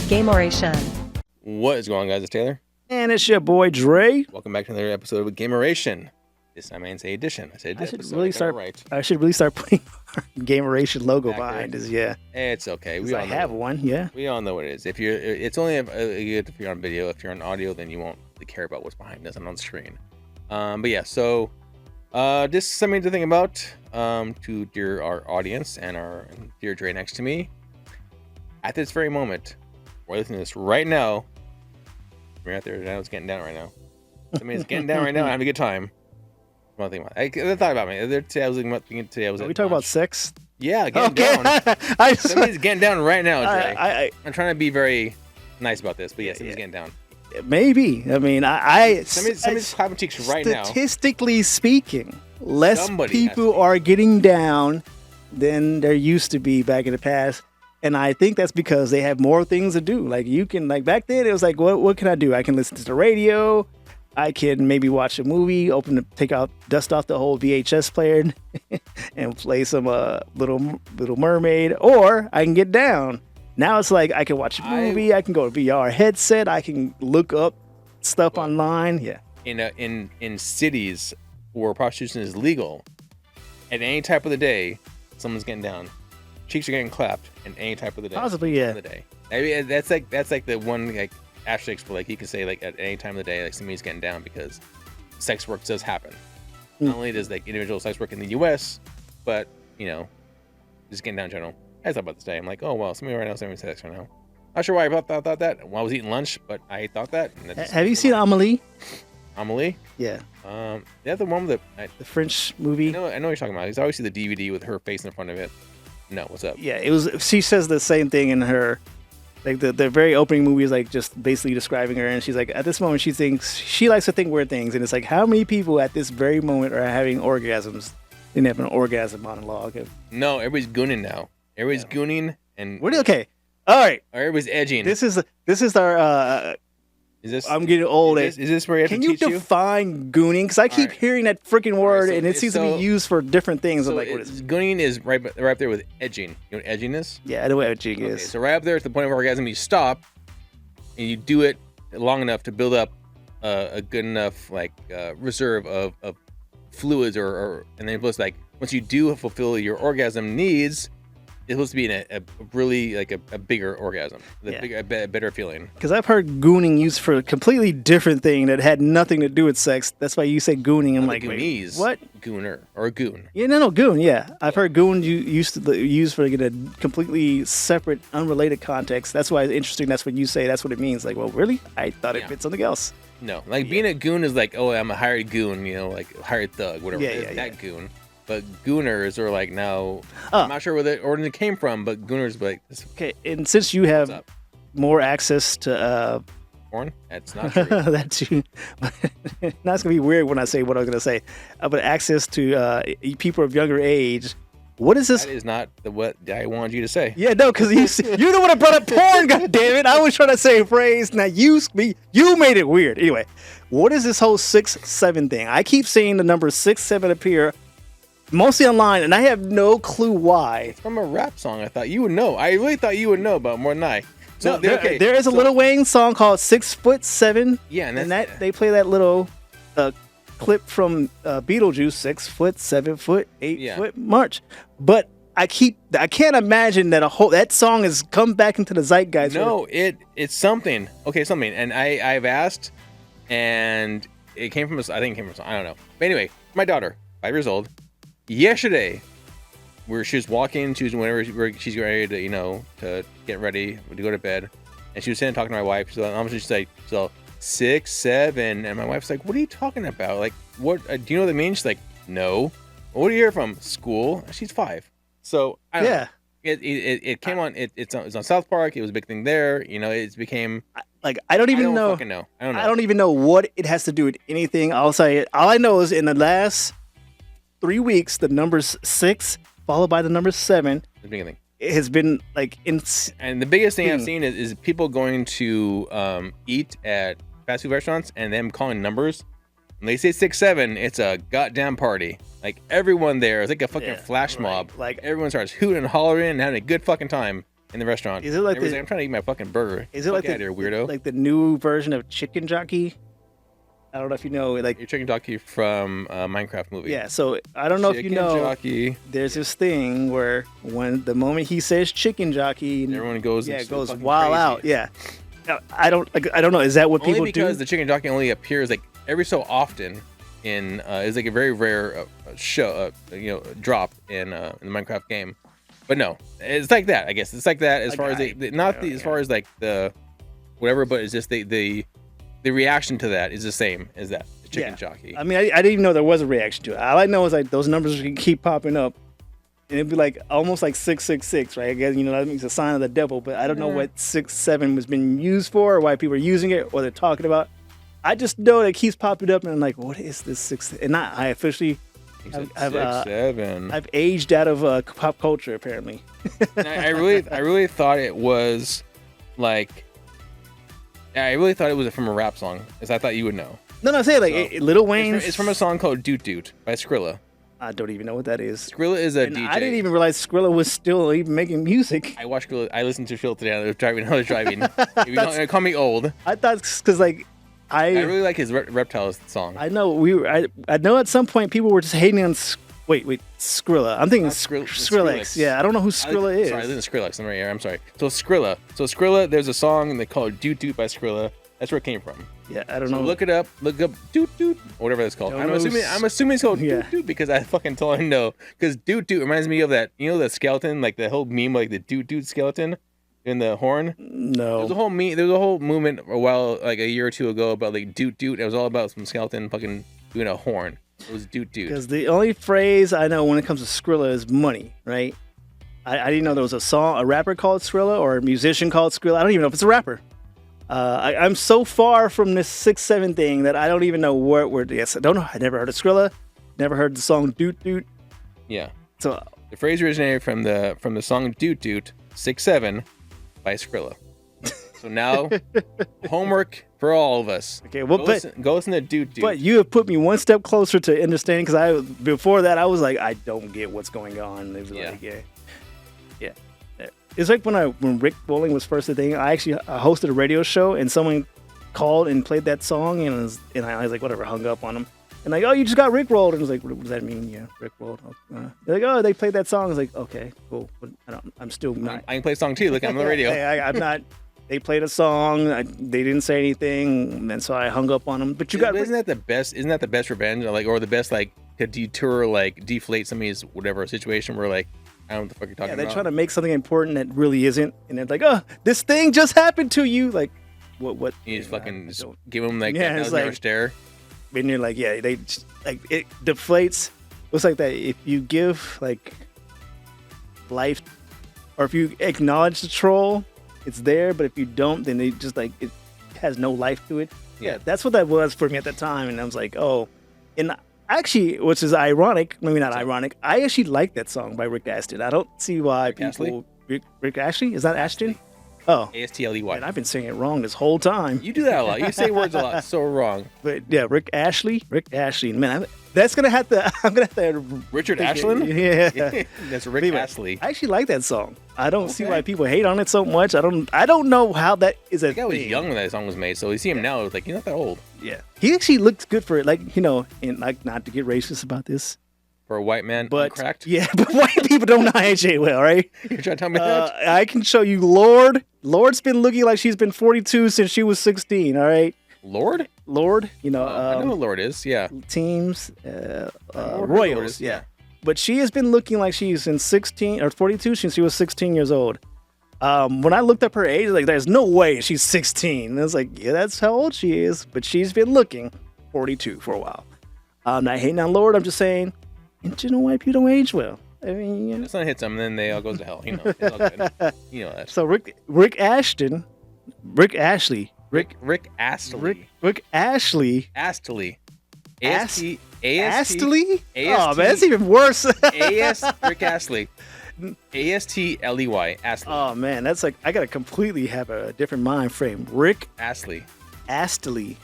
Gameoration. What is going on, guys? It's Taylor. And it's your boy Dre. Welcome back to another episode of Gameoration. This time I didn't say edition. I said I should really start putting our Gameoration logo behind us. Yeah, it's okay. I have one. Yeah, we all know what it is. It's only if you're on video. If you're on audio, then you won't really care about what's behind us and on the screen. But yeah, so just something to think about to our audience and our dear Dre next to me. At this very moment, we're listening to this right now. We're out there now. It's getting down right now. I mean, it's getting down right now. I'm having a good time. One thing I thought about me. Today I was thinking today I was. Are we talking about sex? Yeah, getting down. Somebody's getting down right now, Dre. I'm trying to be very nice about this, but yeah, somebody's getting down. Maybe. I mean, somebody's clapping cheeks right now. Statistically speaking, less people are getting down than there used to be back in the past. And I think that's because they have more things to do. Like back then it was like, what can I do? I can listen to the radio. I can maybe watch a movie, dust off the whole VHS player and play some Little Mermaid, or I can get down. Now it's like I can watch a movie, I can go to VR headset, I can look up stuff online. Yeah. In cities where prostitution is legal, at any type of the day, someone's getting down. Cheeks are getting clapped in any type of the day. Possibly, yeah. The day. I mean, that's like the one like asterisk for like you can say like at any time of the day like somebody's getting down because sex work does happen. Not only does like individual sex work in the U.S., but just getting down in general. I thought about this day. I'm like, oh well, somebody right now is having sex right now. Not sure why I thought that while I was eating lunch, but I thought that. Have you seen Amélie? Amélie? Yeah. Yeah, the one with the French movie. I know what you're talking about. I always see the DVD with her face in front of it. No, what's up? Yeah, it was. She says the same thing in her, like the very opening movie is like just basically describing her, and she's like, at this moment she likes to think weird things, and it's like how many people at this very moment are having orgasms? Didn't have an orgasm monologue. No, everybody's gooning now. Everybody's gooning and okay, all right. Everybody's edging. This is our. Is this? I'm getting old. Is this where you have to teach you? Can you define gooning? Because I keep hearing that freaking word, and it seems to be used for different things. So I'm like, what is gooning? Is right up there with edging. You know what edging is? Yeah, I know what edging is. So right up there at the point of orgasm, you stop, and you do it long enough to build up a good enough reserve of fluids, and then it's like once you do fulfill your orgasm needs. It's supposed to be in a really like a bigger orgasm, a better feeling. Because I've heard gooning used for a completely different thing that had nothing to do with sex. That's why you say gooning. I'm like, wait, what? Gooner or goon? Yeah, no, goon. Yeah, I've heard goon used for like, in a completely separate, unrelated context. That's why it's interesting. That's what you say. That's what it means. Like, well, really? I thought it meant something else. No, being a goon is like, oh, I'm a hired goon. Like hired thug, whatever. That goon. But gooners are like now. I'm not sure where the origin came from, but gooners like. Okay, and since you have more access to porn, that's not true. That too. Now it's gonna be weird when I say what I'm gonna say. But access to people of younger age. What is this? That is not what I wanted you to say. Yeah, no, because you the one that brought up porn. God damn it! I was trying to say a phrase. Now you made it weird. Anyway, what is this whole 6-7 thing? I keep seeing the number 6-7 appear. Mostly online, and I have no clue why. It's from a rap song. I thought you would know. I really thought you would know about more than I. So there is a Lil Wayne song called 6'7". Yeah, and that they play that little clip from Beetlejuice, 6 foot, 7 foot, 8 foot march. But I can't imagine that that song has come back into the zeitgeist. No, it's something. Okay, something. And I've asked, and it came from I think it came from I don't know. But anyway, my daughter, 5 years old. Yesterday, she was walking. She was whenever she's ready to to get ready to go to bed, and she was sitting talking to my wife. She's like, so 6, 7, and my wife's like, "What are you talking about? Like, what? Do you know what that means?" She's like, "No." What do you hear from school? She's 5, so I don't know. It came on. It's on South Park. It was a big thing there. It became like I don't even know. Fucking know. I don't know. I don't even know what it has to do with anything. I'll say all I know is in the last 3 weeks, the numbers 6 followed by the number 7. The beginning. It has been like and the biggest thing I've seen is people going to eat at fast food restaurants and them calling numbers. When they say 6-7, it's a goddamn party. Like everyone there is like a fucking flash mob. Like everyone starts hooting and hollering and having a good fucking time. in the restaurant. Is it like I'm trying to eat my fucking burger. Is it like the weirdo? Like the new version of chicken jockey? I don't know if you know, like your chicken jockey from Minecraft movie. Yeah, so I don't know if you know. Jockey. There's this thing where the moment he says chicken jockey, everyone goes goes wild out. Yeah, I don't know. Is that what only people do? Because the chicken jockey only appears like every so often in it's like a very rare show drop in the Minecraft game. But no, it's like that. I guess it's like that as far as as far as like the whatever, but it's just the reaction to that is the same as that chicken jockey. I mean, I didn't even know there was a reaction to it. All I know is like those numbers keep popping up, and it'd be like almost like 666, right? I guess that means a sign of the devil, but I don't know what 67 was being used for, or why people are using it, or they're talking about. I just know that it keeps popping up, and I'm like, what is this 6? And I officially, I've aged out of pop culture apparently. I really thought it was like. I really thought it was from a rap song, as I thought you would know. No, I say like Lil Wayne. It's from a song called "Doot Doot" by Skrilla. I don't even know what that is. Skrilla is a DJ. I didn't even realize Skrilla was still even making music. I watched Skrilla. I listened to Skrilla today. I was driving. If you don't call me old. I thought because like I really like his Reptiles song. I know I know at some point people were just hating on. Wait, Skrilla. I'm thinking Skrillex. Yeah, I don't know who Skrilla is. Sorry, I listen to Skrillex. I'm right here. I'm sorry. So Skrilla. There's a song they call it "Doot Doot" by Skrilla. That's where it came from. Yeah, I don't know. Look it up. Look up "Doot Doot" or whatever that's called. I'm assuming it's called "Doot Doot" because I fucking told him no. Because "Doot Doot" reminds me of that. You know the skeleton, like the whole meme, like the "Doot Doot" skeleton in the horn. No. There's a whole There's a whole movement a while, like a year or two ago, about like "Doot Doot." It was all about some skeleton fucking doing a horn. It was "Doot Doot." Because the only phrase I know when it comes to Skrilla is money, right? I didn't know there was a rapper called Skrilla or a musician called Skrilla. I don't even know if it's a rapper. I'm so far from this 6-7 thing that I don't even know where. Yes, I don't know. I never heard of Skrilla. Never heard the song "Doot Doot." Yeah. So the phrase originated from the song "Doot Doot" 6-7 by Skrilla. So now, homework for all of us. Okay, well, go listen to "Doot Doot." But you have put me one step closer to understanding because before that I was like, I don't get what's going on. It was like, yeah. It's like when Rick Bowling was first a thing. I actually hosted a radio show and someone called and played that song and I was like, whatever, hung up on him. And like, oh, you just got Rick rolled. And I was like, what does that mean? Yeah, Rick rolled. They're like, oh, they played that song. I was like, okay, cool. But I'm still not. I can play a song too. Look, I'm on the radio. I'm not. They played a song. They didn't say anything, and so I hung up on them. But isn't that the best? Isn't that the best revenge? Or the best to detour, deflate somebody's whatever situation where I don't know what the fuck you're talking about. They're trying to make something important that really isn't, and they're like, oh, this thing just happened to you. Like, what? You just fucking give them that $1,000 stare. And you're like, yeah, they it deflates. It's like that. If you give life, or if you acknowledge the troll, it's there, but if you don't, then they just it has no life to it. Yeah, that's what that was for me at the time, and I was like, oh, and actually, which is ironic, maybe not ironic, I actually like that song by Rick Astley. I don't see why people. Rick Astley? Is that Ashton? Oh, Astley. And I've been saying it wrong this whole time. You do that a lot. You say words a lot so wrong. But yeah, Rick Astley. Man, that's gonna have to. I'm gonna have to. Richard Ashland. Yeah, that's Rick Astley. I actually like that song. I don't see why people hate on it so much. I don't know how that is a thing. I was young when that song was made, so you see him now. It's you're not that old. Yeah, he actually looks good for it. And not to get racist about this. For a white man, but cracked. Yeah, but white people don't age well, right? You're trying to tell me that? I can show you Lord. Lord's been looking like she's been 42 since she was 16. All right. Lord. I know who Lord is. Yeah. Teams. Royals. Yeah. But she has been looking like she's in 16 or 42 since she was 16 years old. When I looked up her age, there's no way she's 16. And I was like, yeah, that's how old she is. But she's been looking 42 for a while. I'm not hating on Lord. I'm just saying. And white people don't age well. I mean, the sun hits them, and then they all go to hell. It's all good. That. So Rick Astley. Rick Astley. Astley? Oh, man, that's even worse. Rick Astley. Astley. Astley. Oh, man, that's I got to completely have a different mind frame. Rick Astley. Astley.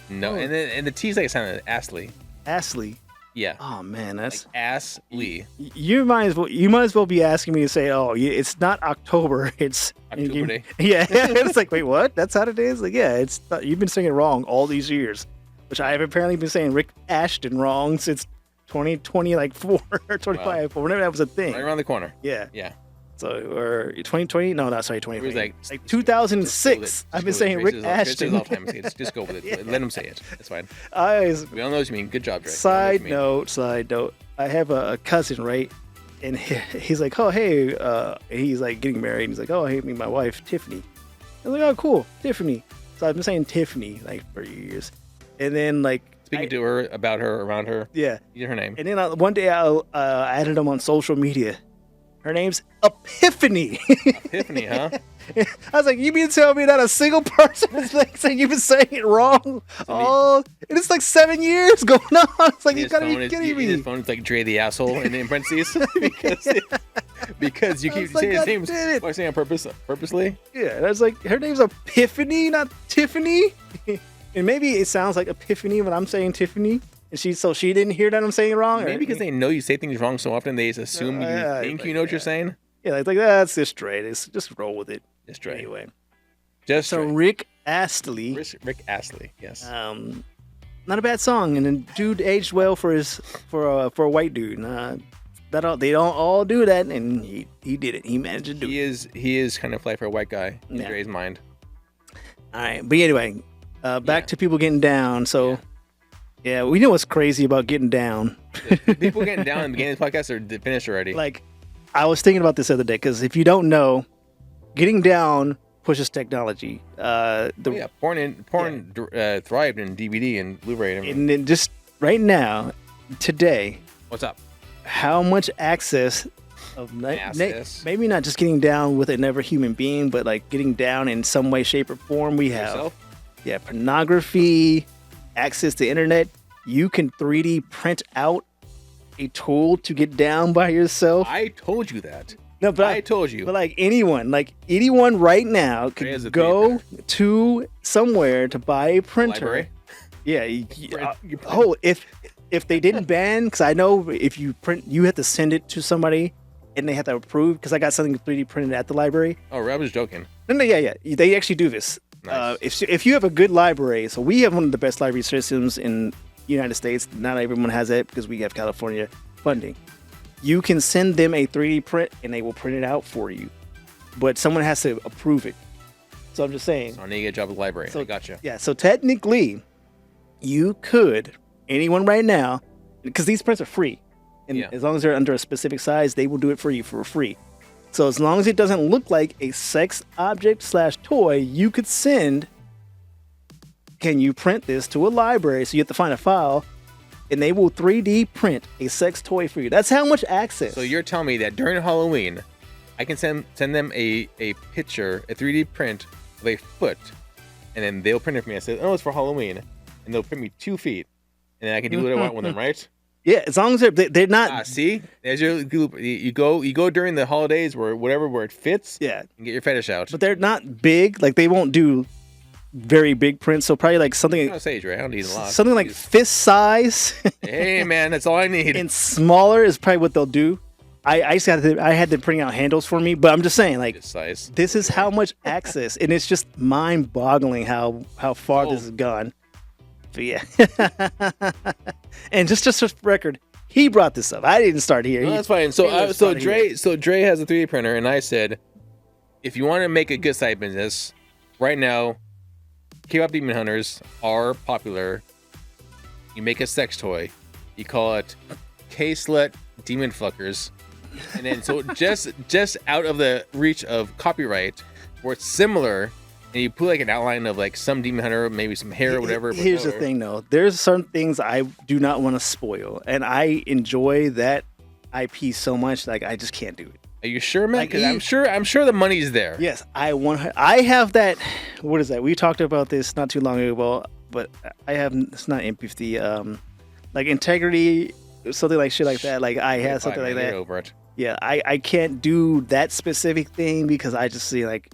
No, and the T's like it sounded Astley. Astley. Yeah. Oh man, that's like Astley. You might as well be asking me to say, oh, it's not October, it's October Day. Yeah, it's like, wait, what? That's how it is? Like, yeah, it's not, you've been saying it wrong all these years, which I have apparently been saying Rick Ashton wrong since 2020, like 4 or 25, or whenever that was a thing. Right around the corner. Yeah. Yeah. So, or 2020? No, not sorry, 2020. It was like 2006. I've been saying Rick Ashton. Just go with it. Let him say it. That's fine. We all know what you mean. Good job, Dre. Side note. I have a cousin, right? And he's like, oh, hey, he's like getting married. And he's like, oh, hey, meet my wife, Tiffany. I was like, oh, cool, Tiffany. So I've been saying Tiffany like for years. And then like speaking to her, about her, around her. Yeah. You did her name. And then one day I added them on social media. Her name's Epiphany. Epiphany, huh? I was like, you mean to tell me that a single person is like saying you've been saying it wrong? And it's like 7 years going on. It's like, you gotta be kidding me. His phone is like Dre the asshole in parentheses because you keep saying his name. Why saying on purposely? Yeah, and I was like, her name's Epiphany, not Tiffany. And maybe it sounds like Epiphany when I'm saying Tiffany. And she didn't hear that I'm saying it wrong? Maybe because they know you say things wrong so often, they just assume you think you know what you're saying? Yeah, like that's just Dre. Just roll with it. Just Dre. Anyway. So Rick Astley. Rick Astley, yes. Not a bad song, and the dude aged well for a white dude. They don't all do that, and he did it. He managed to do it. He is kind of fly for a white guy in Dre's mind. All right, but anyway, back to people getting down. So. Yeah, we know what's crazy about getting down. People getting down in the beginning of the podcast are finished already. Like, I was thinking about this the other day, because if you don't know, getting down pushes technology. Porn thrived in DVD and Blu-ray. And then just right now, today. What's up? How much access of maybe not just getting down with another human being, but like getting down in some way, shape, or form we have. Yourself? Yeah, pornography. Access to internet, you can 3D print out a tool to get down by yourself. I told you that. No, but I told you. But like anyone right now could go to somewhere to buy a printer. Library? Yeah. If they didn't ban, because I know if you print, you have to send it to somebody and they have to approve. Because I got something 3D printed at the library. Oh, I was joking. No, yeah. They actually do this. Nice. If you have a good library, so we have one of the best library systems in the United States. Not everyone has it because we have California funding. You can send them a 3D print and they will print it out for you, but someone has to approve it. So I'm just saying. So I need to get a job at the library. So, I gotcha. Yeah. So technically, anyone right now, because these prints are free, and as long as they're under a specific size, they will do it for you for free. So as long as it doesn't look like a sex object / toy, you could send, can you print this to a library? So you have to find a file, and they will 3D print a sex toy for you. That's how much access. So you're telling me that during Halloween, I can send them a picture, a 3D print of a foot, and then they'll print it for me. I said, oh, it's for Halloween. And they'll print me 2 feet. And then I can do what I want with them, right? Yeah, as long as they're not. See, as you go during the holidays where it fits. Yeah, and get your fetish out. But they're not big. Like they won't do very big prints. So probably like something. I say, Dre, I don't need a lot. Something like fist size. Hey man, that's all I need. And smaller is probably what they'll do. I had them printing out handles for me, but I'm just saying like this is how much access, and it's just mind-boggling how far this has gone. But yeah. And just for record, he brought this up. I didn't start here. No, that's fine. So Dre has a 3D printer, and I said, if you want to make a good side business, right now, K-pop demon hunters are popular. You make a sex toy, you call it K-slut demon fuckers, and then so just out of the reach of copyright, where it's similar. And you put like an outline of like some demon hunter, maybe some hair or whatever. Here's the thing though. There's certain things I do not want to spoil. And I enjoy that IP so much, like I just can't do it. Are you sure, man? Because I'm sure the money's there. Yes, I have that. What is that? We talked about this not too long ago, but I have, it's not empathy, like integrity, something like shit like that. Like I have something like that. Over it. Yeah, I can't do that specific thing because I just see like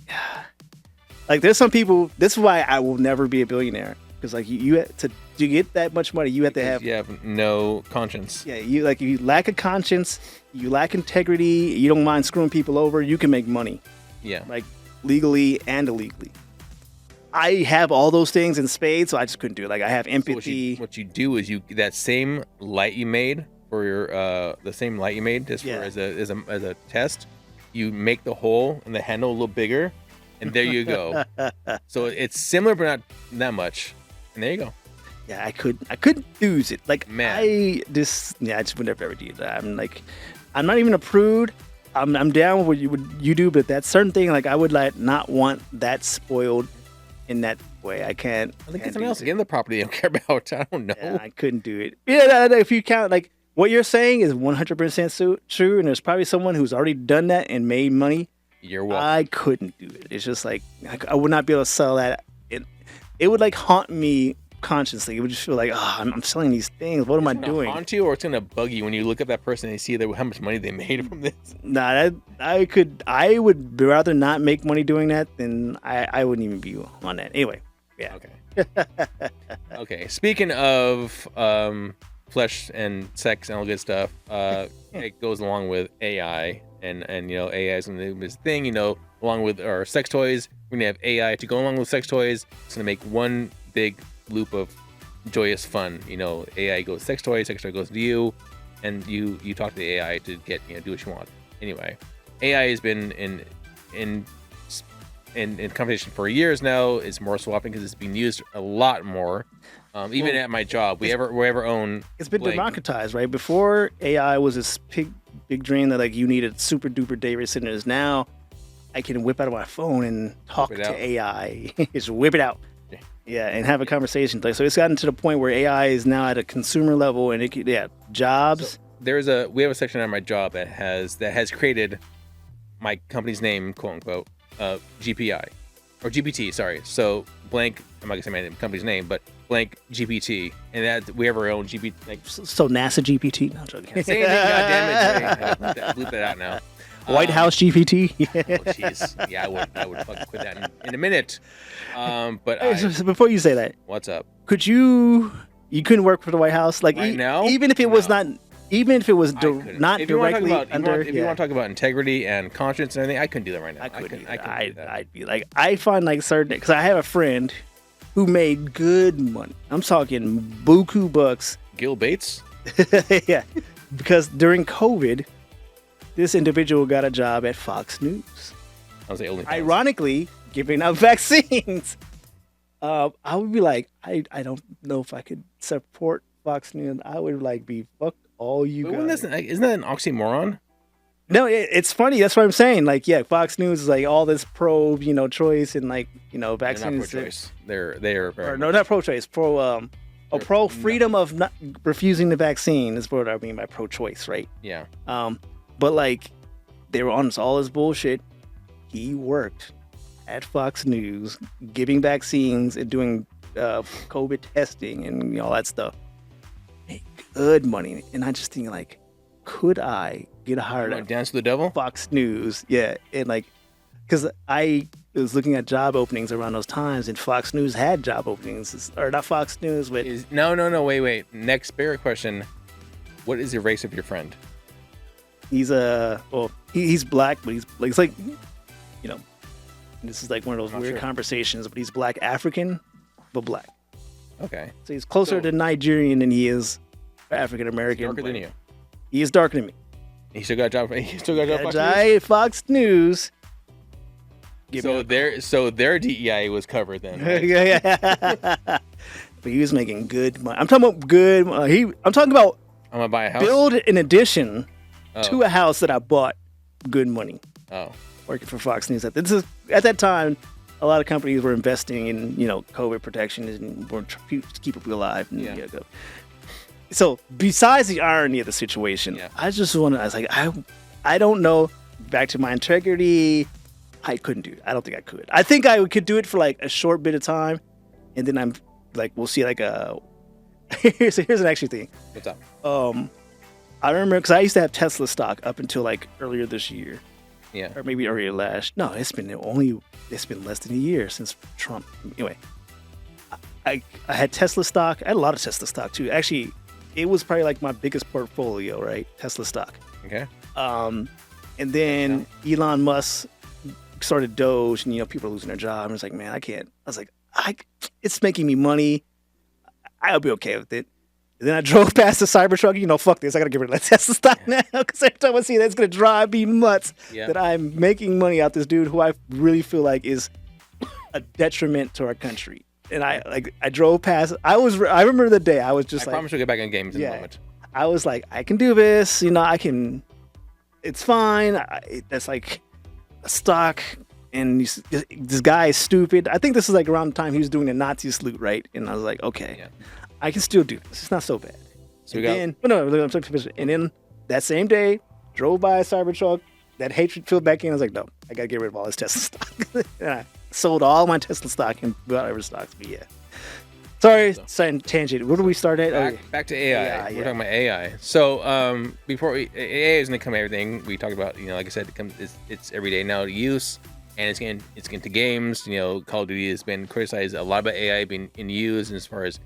there's some people, this is why I will never be a billionaire. because like you to get that much money, you have to have no conscience. Yeah, if you lack a conscience, you lack integrity, you don't mind screwing people over, you can make money. Yeah, like legally and illegally. I have all those things in spades, so I just couldn't do it. Like I have empathy. So what you do is that same light you made for your just for as a test, you make the hole and the handle a little bigger, and there you go. So it's similar but not that much, and there you go. Yeah, I couldn't use it. Like man, I just would never ever do that. I'm not even a prude. I'm down with what you do, but that certain thing, like I would not want that spoiled in that way. I can't. I think it's something else. Again, the property I don't care about. I don't know. Yeah, I couldn't do it. Yeah, if you count, like what you're saying is 100% true, and there's probably someone who's already done that and made money. You're welcome. I couldn't do it. It's just like I would not be able to sell that. It would like haunt me consciously. It would just feel like, I'm selling these things. What am I doing? Haunt you, or it's gonna bug you when you look at that person and you see how much money they made from this. Nah, I would rather not make money doing that than I wouldn't even be on that. Anyway, yeah. Okay. Okay. Speaking of flesh and sex and all good stuff, it goes along with AI and AI is gonna do this thing. Along with our sex toys, we're gonna have AI to go along with sex toys. It's gonna make one big loop of joyous fun. AI goes sex toy goes to you, and you talk to the AI to get do what you want. Anyway, AI has been in conversation for years now. It's more swapping because it's being used a lot more. Even at my job, we ever own. It's been democratized, right? Before AI was this big dream that like you needed super duper data centers. Now I can whip out of my phone and talk to AI. Just whip it out. Yeah, and have a conversation. So it's gotten to the point where AI is now at a consumer level, and jobs. So we have a section at my job that has created my company's name, quote unquote, GPI or GPT. Sorry, so blank. I'm not gonna say my company's name, but blank GPT, and that we have our own GPT. So NASA GPT. No, I'm joking. Can't say anything, goddammit. Bleep that out now. White House GPT. Oh jeez, yeah, I would fucking quit that in a minute. So before you say that, what's up? Could you couldn't work for the White House right now? Even if it was not, even if it was not if directly under. If you want to talk about integrity and conscience and everything, I couldn't do that right now. I couldn't. I'd be like, I find like certain, because I have a friend who made good money. I'm talking buku bucks. Gil Bates. Yeah, because during COVID, this individual got a job at Fox News. I was the only. Ironically, giving out vaccines. I would be like, I don't know if I could support Fox News. I would like be fuck all you guys. Isn't that an oxymoron? No, it's funny. That's what I'm saying. Like, yeah, Fox News is like all this pro, choice and like, vaccines. They're not pro-choice. They're very no, not pro-choice. Pro freedom of not refusing the vaccine is what I mean by pro-choice, right? Yeah. But like, they were on all this bullshit. He worked at Fox News, giving vaccines and doing COVID testing and all that stuff. Make good money, and I just think like, could I get hired at Dance with the Devil? Fox News? Yeah, and like, because I was looking at job openings around those times, and Fox News had job openings, or not Fox News, but no, wait. Next bigger question: what is the race of your friend? He's he's black, but it's like, this is like one of those weird conversations, but he's black African, but black. Okay. So he's closer to Nigerian than he is African American. Darker than you. He is darker than me. He still got a job. Fox News. So their DEI was covered then. Right? Yeah. But he was making good money. I'm talking about good. I'm talking about. I'm gonna buy a house. Build an addition to a house that I bought. Good money. Oh. Working for Fox News. At that time, a lot of companies were investing in COVID protection and were to keep people alive. And, So besides the irony of the situation, I was like, I don't know. Back to my integrity, I couldn't do it. I don't think I could. I think I could do it for like a short bit of time, and then I'm like, we'll see. Like here's an actual thing. What's up? I remember because I used to have Tesla stock up until like earlier this year. Yeah. Or maybe earlier last. No, it's been less than a year since Trump. Anyway, I had Tesla stock. I had a lot of Tesla stock too. Actually, it was probably like my biggest portfolio, right? Tesla stock. Okay. And then Elon Musk started Doge, and people are losing their job. And it's like, man, I can't. I was like, it's making me money. I'll be okay with it. And then I drove past the Cybertruck. Fuck this. I gotta get rid of that Tesla stock now, because every time I see that, it's gonna drive me nuts that I'm making money out this dude who I really feel like is a detriment to our country. And I drove past. I remember the day I was just I promise we'll get back in games in a moment. I was like, I can do this. I can. It's fine. That's like a stock, and this guy is stupid. I think this is like around the time he was doing the Nazi salute, right? And I was like, okay, I can still do this. It's not so bad. So and then that same day, drove by a Cybertruck. That hatred filled back in. I was like, no, I gotta get rid of all this Tesla stock. And I sold all my Tesla stock and bought other stocks. But yeah. Sorry, tangent. Where do we start at? Back to AI. We're talking about AI. So before AI is going to come everything we talked about. Like I said, it's every day now to use, and it's getting to games. Call of Duty has been criticized a lot about AI being in use, and as far as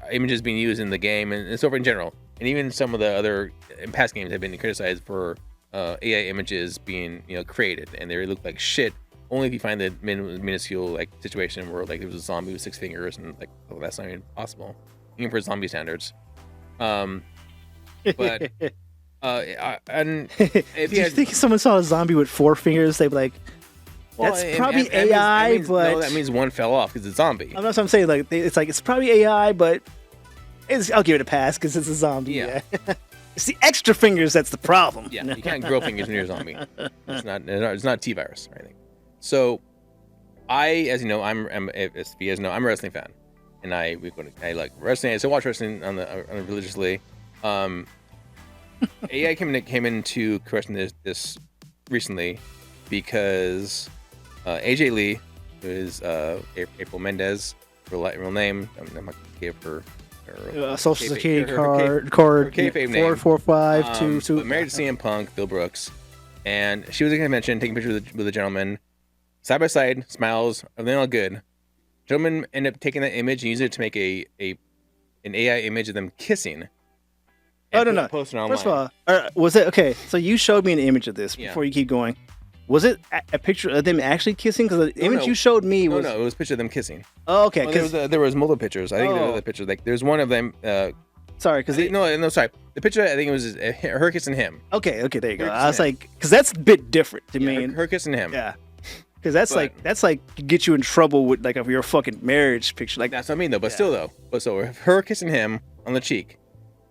images being used in the game and so forth in general, and even some of the other past games have been criticized for AI images being created, and they look like shit. Only if you find the minuscule situation where there was a zombie with 6 fingers and that's not even possible, even for zombie standards. But and if you think someone saw a zombie with 4 fingers, they'd be like, "That's probably AI." But no, that means one fell off because it's a zombie. That's what I'm saying. It's probably AI, but I'll give it a pass because it's a zombie. Yeah. It's the extra fingers that's the problem. Yeah, you can't grow fingers when you're a zombie. It's not T-virus or anything. So, as you know, I'm a wrestling fan, and I like wrestling. I still watch wrestling on the religiously. AI came into question this recently because AJ Lee, who is April Mendez, real name. I'm not gonna give her social security card 4452. Married to CM Punk, Bill Brooks, and she was at a convention taking pictures with a gentleman. Side by side, smiles, everything all good. Gentlemen end up taking that image and using it to make an AI image of them kissing. No. Post it online. First of all, was it okay? So you showed me an image of this before you keep going. Was it a picture of them actually kissing? Because the image you showed me was no, it was a picture of them kissing. Oh, okay. There was multiple pictures. I think there was other pictures. There's one of them. Sorry, because sorry. The picture, I think it was her kissing him. Okay, there you go. I was like, because that's a bit different to me. Her kissing him. Yeah. Because that's like get you in trouble with your fucking marriage picture. That's what I mean though. But still though. But so her kissing him on the cheek,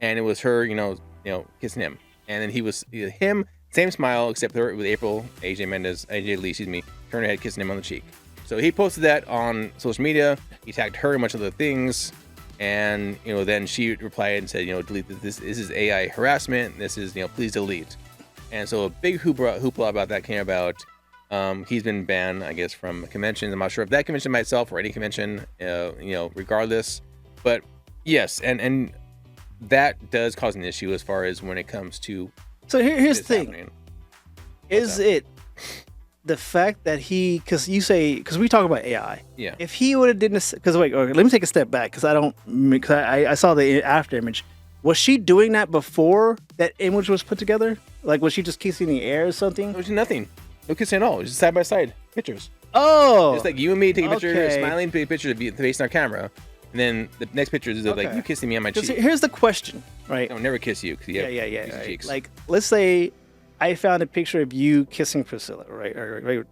and it was her, kissing him, and then he was him, same smile except her with AJ Lee, excuse me, turned her head kissing him on the cheek. So he posted that on social media. He tagged her and a bunch of other things, and then she replied and said, delete this. This is AI harassment. This is please delete. And so a big hoopla about that came about. He's been banned, I guess, from conventions. I'm not sure if that convention by itself or any convention, regardless. But yes, and that does cause an issue as far as when it comes to. So here's the thing: is it the fact that because we talk about AI? Yeah. If he would have did this, because let me take a step back because I saw the after image. Was she doing that before that image was put together? Was she just kissing the air or something? It was nothing. No kissing at all. Just side by side pictures. Oh, it's like you and me taking pictures, smiling, taking pictures of you facing our camera, and then the next picture is of you kissing me on my cheek. Here's the question, right? I would never kiss you because you have right. cheeks. Let's say I found a picture of you kissing Priscilla, right? I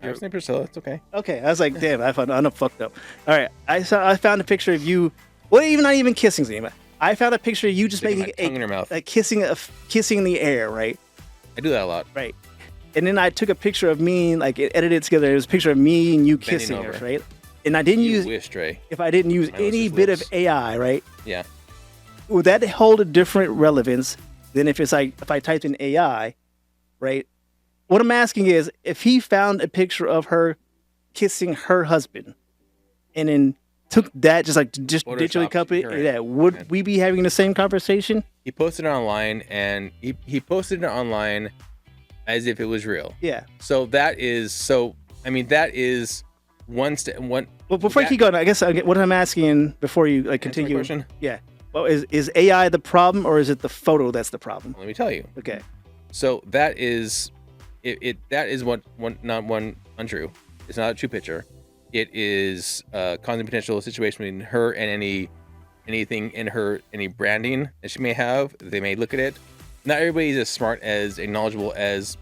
was named Priscilla. It's okay. Okay, I was like, damn, I'm fucked up. All right, I found a picture of you. Well, not even kissing anymore. I found a picture of you just making tongue in her mouth, kissing in the air, right? I do that a lot. Right. And then I took a picture of me, it edited together. It was a picture of me and you kissing her, right? And I didn't if I didn't use any bit of AI, right? Yeah. Would that hold a different relevance than if I typed in AI, right? What I'm asking is, if he found a picture of her kissing her husband and then took that just digitally copied that, would we be having the same conversation? He posted it online, and he posted it online as if it was real. Yeah. So that is One. Well, before you keep going, I guess what I'm asking before you continue. Question? Yeah. Well, is AI the problem, or is it the photo that's the problem? Let me tell you. Okay. So that is that is not untrue. It's not a true picture. It is causing potential situation between her and anything in her, any branding that she may have. They may look at it. Not everybody's as smart as knowledgeable as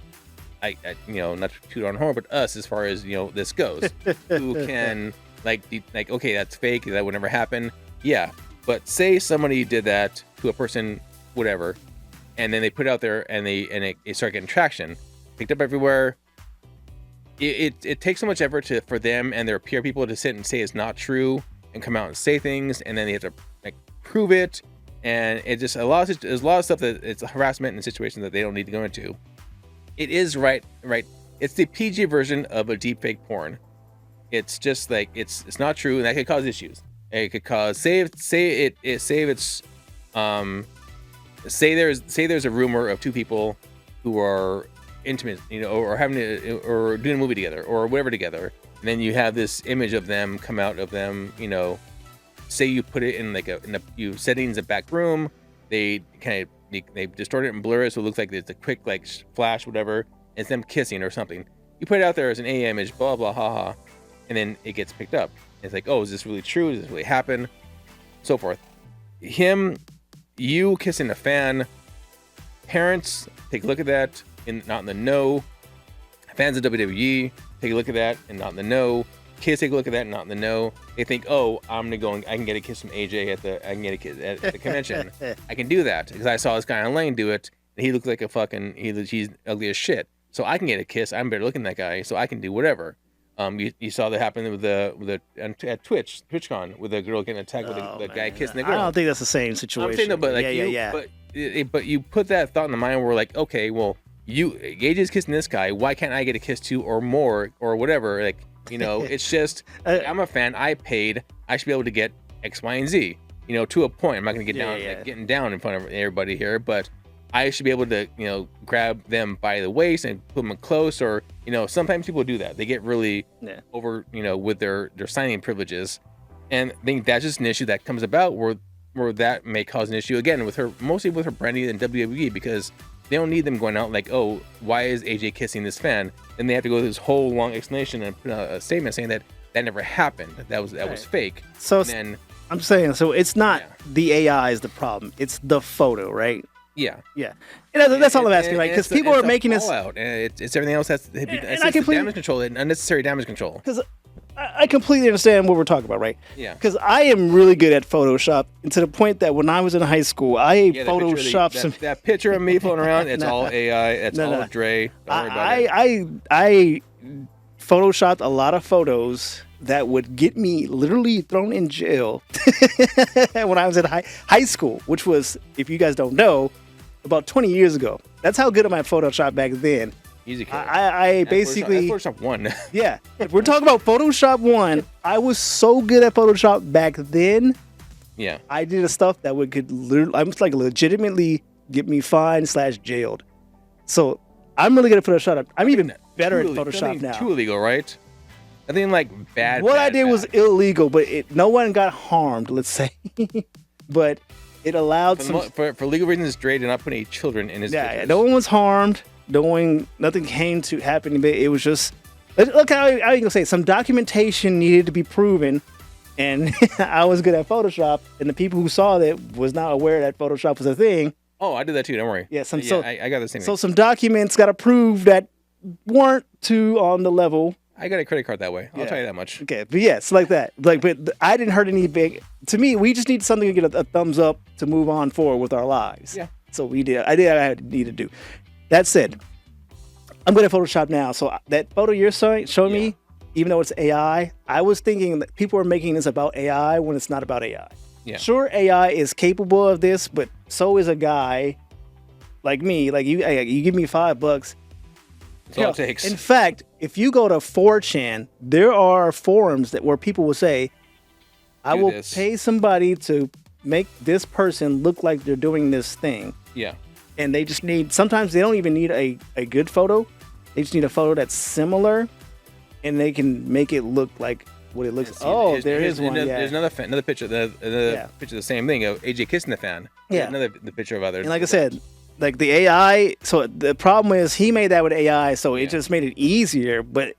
I not to toot on horn, but us as far as this goes. Who can like okay, that's fake. That would never happen. Yeah, but say somebody did that to a person, whatever, and then they put it out there and it start getting traction, picked up everywhere. It takes so much effort for them and their peer people to sit and say it's not true and come out and say things, and then they have to prove it, and it just there's a lot of stuff that it's harassment and situations that they don't need to go into. It is right. It's the PG version of a deepfake porn. It's just it's not true, and that could cause issues. It could cause say there's a rumor of two people who are intimate, or or doing a movie together or whatever together, and then you have this image of them come out of them, say you put it in you settings a back room, they distort it and blur it so it looks like it's a quick flash, whatever, it's them kissing or something. You put it out there as an AI image, blah blah haha, and then it gets picked up. It's like, oh, is this really true? Does this really happen? So forth. You kissing a fan, parents take a look at that and not in the know. Fans of WWE take a look at that and not in the know. Kids take a look at that and not in the know. They think, oh, I can get a kiss from AJ at the convention. I can do that because I saw this guy on Lane do it, and he looked like he's ugly as shit. So I can get a kiss. I'm better looking than that guy, so I can do whatever. You saw that happen at TwitchCon with the girl getting attacked with the guy kissing the girl. I don't think that's the same situation. I'm saying no, but but you put that thought in the mind where okay, well, AJ's kissing this guy. Why can't I get a kiss too, or more, or whatever? It's just I'm a fan. I paid. I should be able to get X, Y, and Z. To a point. I'm not going to get getting down in front of everybody here, but I should be able to grab them by the waist and put them close. Or sometimes people do that. They get really over with their signing privileges, and I think that's just an issue that comes about where that may cause an issue again mostly with her branding and WWE, because they don't need them going out oh, why is AJ kissing this fan? And they have to go through this whole long explanation and put out a statement saying that never happened. That was fake. So I'm saying, so it's not the AI is the problem. It's the photo, right? Yeah. Yeah. That's all I'm asking, right? Because people are making this out, and it's everything else has to be damage control and unnecessary damage control. Because I completely understand what we're talking about, right? Yeah. Because I am really good at Photoshop, and to the point that when I was in high school, I photoshopped that picture of me floating around. It's all AI. It's all Dre. Don't worry about it. I photoshopped a lot of photos that would get me literally thrown in jail when I was in high school, which was, if you guys don't know, about 20 years ago. That's how good am I at Photoshop back then. Easy killer. I basically Photoshop 1. Yeah, if we're talking about Photoshop 1, I was so good at Photoshop back then. Yeah, I did stuff that could legitimately get me fined / jailed. So I'm really good at Photoshop. I'm even better at Photoshop now. Too illegal, right? I think bad. What I did was illegal, but no one got harmed. Let's say, but it allowed for legal reasons. Dre did not put any children in his. Yeah, no one was harmed. Nothing came to happen. It was just, look, I was gonna say, some documentation needed to be proven, and I was good at Photoshop, and the people who saw that was not aware that Photoshop was a thing. Oh, I did that too. Don't worry. Yeah, I got the same. So some documents got to prove that weren't too on the level. I got a credit card that way. I'll tell you that much. Okay, but yeah, it's like that. But I didn't hurt any big. To me, we just need something to get a thumbs up to move on forward with our lives. Yeah. So we did. I did what I need to do. That said, I'm good at Photoshop now. So that photo you're showing me, even though it's AI, I was thinking that people are making this about AI when it's not about AI. Yeah. Sure, AI is capable of this, but so is a guy like me. Like you give me $5. That's all it takes. In fact, if you go to 4chan, there are forums where people will say, I will pay somebody to make this person look like they're doing this thing. Yeah. And they just need, sometimes they don't even need a good photo. They just need a photo that's similar. and they can make it look like what it looks. There is one. There's another picture. The picture, the same thing of AJ kissing the fan. Yeah. The picture of others. And like I said, like the AI. So the problem is he made that with AI, so it just made it easier. But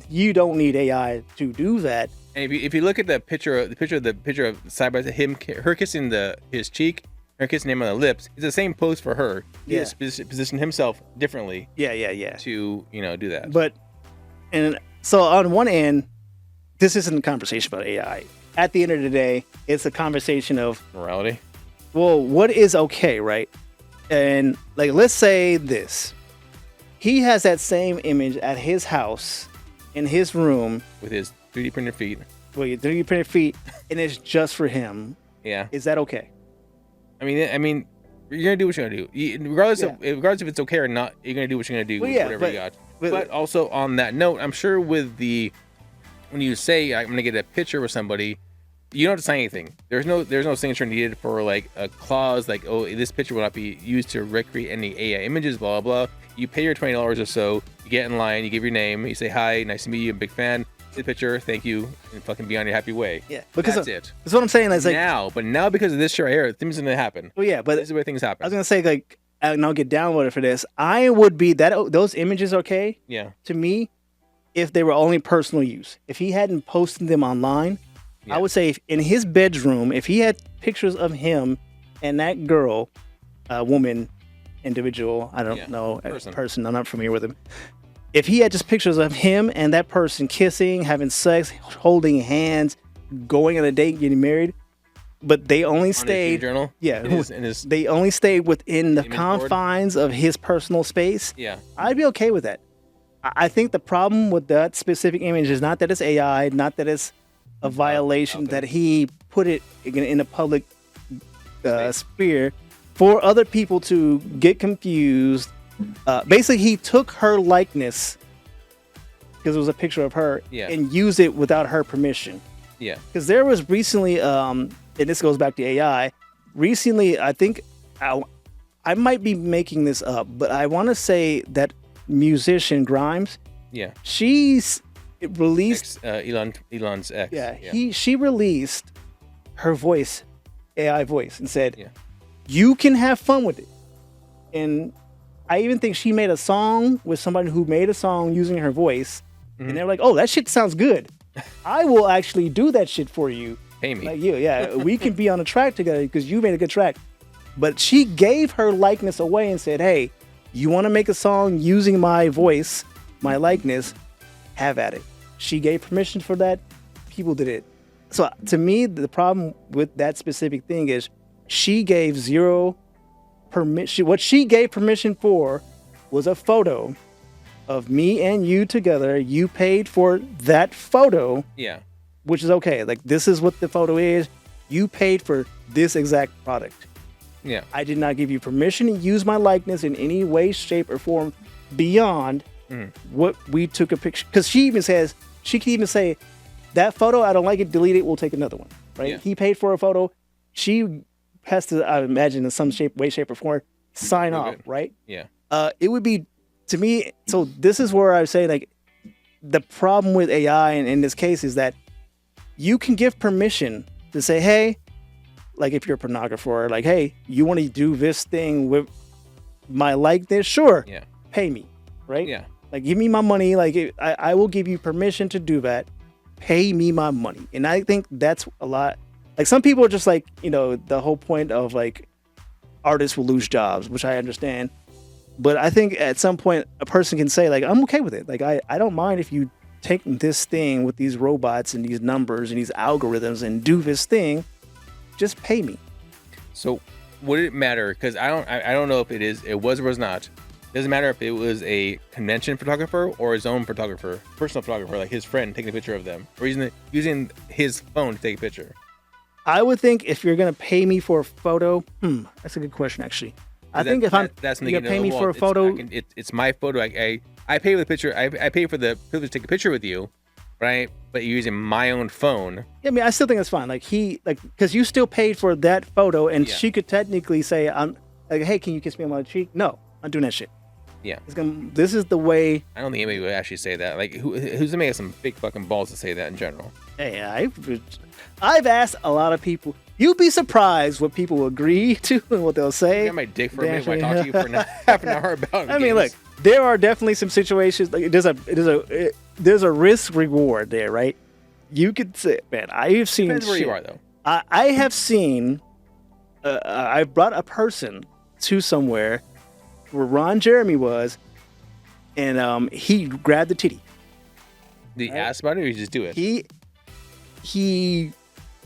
you don't need AI to do that. And if you look at the picture of side by side, her kissing his cheek, her kissing him on the lips, it's the same pose for her. He just positioned himself differently. Yeah. To do that. But and so on one end, this isn't a conversation about AI. At the end of the day, it's a conversation of morality. Well, what is okay, right? And like, let's say this: he has that same image at his house, in his room, with his 3D printed feet. Well, your 3D printed feet, and it's just for him. Yeah. Is that okay? I mean, you're gonna do what you're gonna do, regardless if it's okay or not. You're gonna do what you're gonna do with whatever you got. But also on that note, I'm sure when you say I'm gonna get a picture with somebody, you don't have to sign anything. There's no signature needed for like a clause like, oh, this picture will not be used to recreate any AI images, blah blah blah. You pay your $20 or so, you get in line, you give your name, you say hi, nice to meet you, I'm a big fan. The picture, thank you, and fucking be on your happy way. Yeah, because that's it. That's what I'm saying. It's like now because of this show right here, things are gonna happen. Well, yeah, but this is where things happen. I was gonna say like, and I'll get down with it for this. I would be those images okay? Yeah. To me, if they were only personal use, if he hadn't posted them online, I would say in his bedroom, if he had pictures of him and that girl, woman, individual, I don't know, person, I'm not familiar with him. If he had just pictures of him and that person kissing, having sex, holding hands, going on a date, getting married, but they only stayed, journal, they only stayed within the confines of his personal space. Yeah, I'd be okay with that. I think the problem with that specific image is not that it's AI, not that it's a violation, that he put it in a public sphere for other people to get confused. Basically, he took her likeness because it was a picture of her and used it without her permission. Yeah. Because there was recently, and this goes back to AI, recently, I think, I might be making this up, but I want to say that musician Grimes, she's released... Elon's ex. Yeah, she released her voice, AI voice, and said, you can have fun with it. And I even think she made a song with somebody who made a song using her voice. Mm-hmm. And they're like, oh, that shit sounds good. I will actually do that shit for you. Pay me. Like you, we can be on a track together because you made a good track. But she gave her likeness away and said, hey, you want to make a song using my voice, my likeness, have at it. She gave permission for that. People did it. So to me, the problem with that specific thing is she gave zero permission. What she gave permission for was a photo of me and you together. You paid for that photo. Yeah. Which is okay. Like, this is what the photo is. You paid for this exact product. Yeah. I did not give you permission to use my likeness in any way, shape, or form beyond what we took a picture. Because she can even say, that photo, I don't like it, delete it, we'll take another one. Right? Yeah. He paid for a photo. She has to, I imagine, in some way, shape, or form, sign off, right? Yeah. It would be, to me, so this is where I say, like, the problem with AI in this case is that you can give permission to say, hey, like if you're a pornographer, like, hey, you want to do this thing with my likeness? Sure. Yeah. Pay me, right? Yeah. Like, give me my money. Like, I will give you permission to do that. Pay me my money. And I think that's a lot. Like, some people are just like, you know, the whole point of like artists will lose jobs, which I understand. But I think at some point a person can say, like, I'm okay with it. Like, I don't mind if you take this thing with these robots and these numbers and these algorithms and do this thing. Just pay me. So would it matter? Because I don't know if it was or was not. Doesn't matter if it was a convention photographer or his own photographer, personal photographer, like his friend taking a picture of them, or using his phone to take a picture. I would think if you're gonna pay me for a photo, that's a good question actually. I think if you're gonna pay me for a photo, it's my photo. I pay for the picture. I pay for the privilege to take a picture with you, right? But you're using my own phone. Yeah, I mean, I still think it's fine. Like because you still paid for that photo, and she could technically say, "I'm like, hey, can you kiss me on my cheek?" No, I'm doing that shit. Yeah. This is the way. I don't think anybody would actually say that. Like, who's gonna make some big fucking balls to say that in general? Hey, I've asked a lot of people. You'd be surprised what people will agree to and what they'll say. I got my dick for a minute when I talk to you for half an hour about I mean, look, there are definitely some situations. Like, there's a risk reward there, right? You could say, man, I have seen. Depends where you are, though. I have seen. I brought a person to somewhere where Ron Jeremy was, and he grabbed the titty. Did he ask about it, or you just do it? He.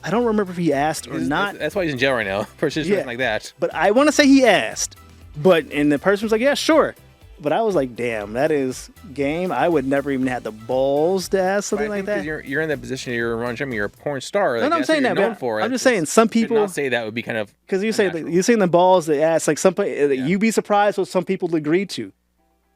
I don't remember if he asked or not. That's why he's in jail right now for situation like that. But I want to say he asked, and the person was like, "Yeah, sure." But I was like, "Damn, that is game." I would never even have the balls to ask something like that. You're in that position. You're Ron Jeremy. You're a porn star. No, I'm saying that. I'm just saying some people not say that would be kind of because you're saying the balls that ask like somebody. You'd be surprised what some people agree to,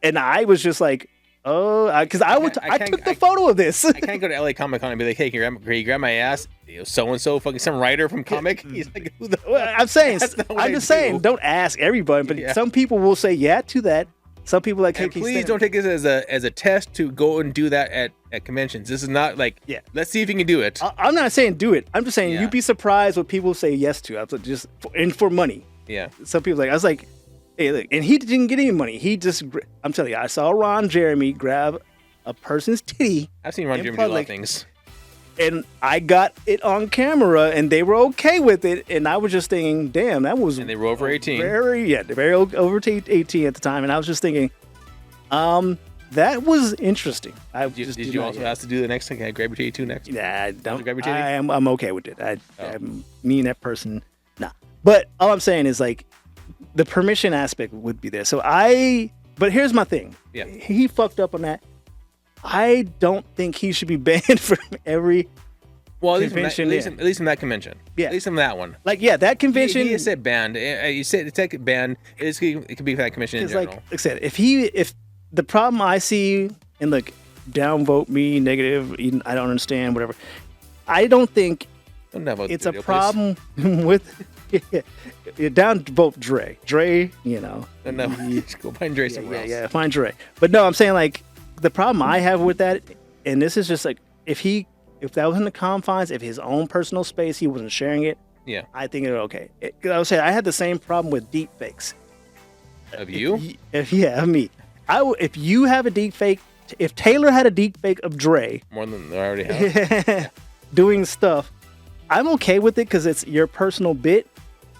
and I was just like. Oh, because I took the photo of this. I can't go to LA Comic Con and be like, "Hey, can you grab my ass?" So and so, fucking some writer from comic. He's like, "Who the?" I'm just saying, don't ask everybody, but some people will say yeah to that. Some people like, "Hey, please don't take this as a test to go and do that at conventions. This is not like, let's see if you can do it." I'm not saying do it. I'm just saying you'd be surprised what people say yes to. I'm just for money. Yeah. Some people I was like. Hey, look, and he didn't get any money. I'm telling you, I saw Ron Jeremy grab a person's titty. I've seen Ron Jeremy do a lot of things. And I got it on camera, and they were okay with it. And I was just thinking, damn, that was. And they were over 18. They're very over 18 at the time. And I was just thinking, that was interesting. Did you also ask to do the next thing? Can I grab your titty too next? Nah, don't. Grab your titty? I'm okay with it. Me and that person, nah. But all I'm saying is like. The permission aspect would be there. But here's my thing. Yeah. He fucked up on that. I don't think he should be banned from every convention. At least in that convention. Yeah. At least in that one. Like, yeah, that convention. He said banned. You said it's like banned. It could be for that convention in general. Like I said, if the problem I see, and like, downvote me, negative, I don't understand, whatever. I don't think it's a problem with... You're down to vote Dre. No, go find Dre somewhere else. Yeah, find Dre. But no, I'm saying like the problem I have with that, and this is just like if that was in the confines of his own personal space, he wasn't sharing it. Yeah, I think it's okay. Because I was saying I had the same problem with deep fakes. Of you? Of me. If you have a deep fake, if Taylor had a deep fake of Dre, more than I already have, doing stuff, I'm okay with it because it's your personal bit.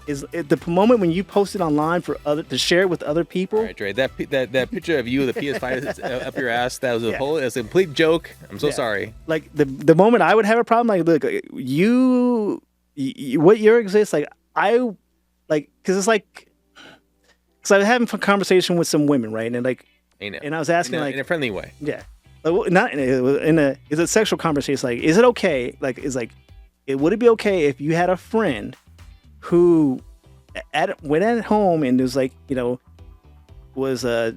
Is the moment when you post it online to share it with other people? All right, Dre, that picture of you with the PS5 up your ass, that was a complete joke. I'm so sorry. Like the moment I would have a problem, like look, you what year exists? Like because it's like because I was having a conversation with some women, right? And like, and I was asking in a friendly way. Yeah, not it's a sexual conversation. Like, is it okay? Like, would it be okay if you had a friend who went at home and was like, was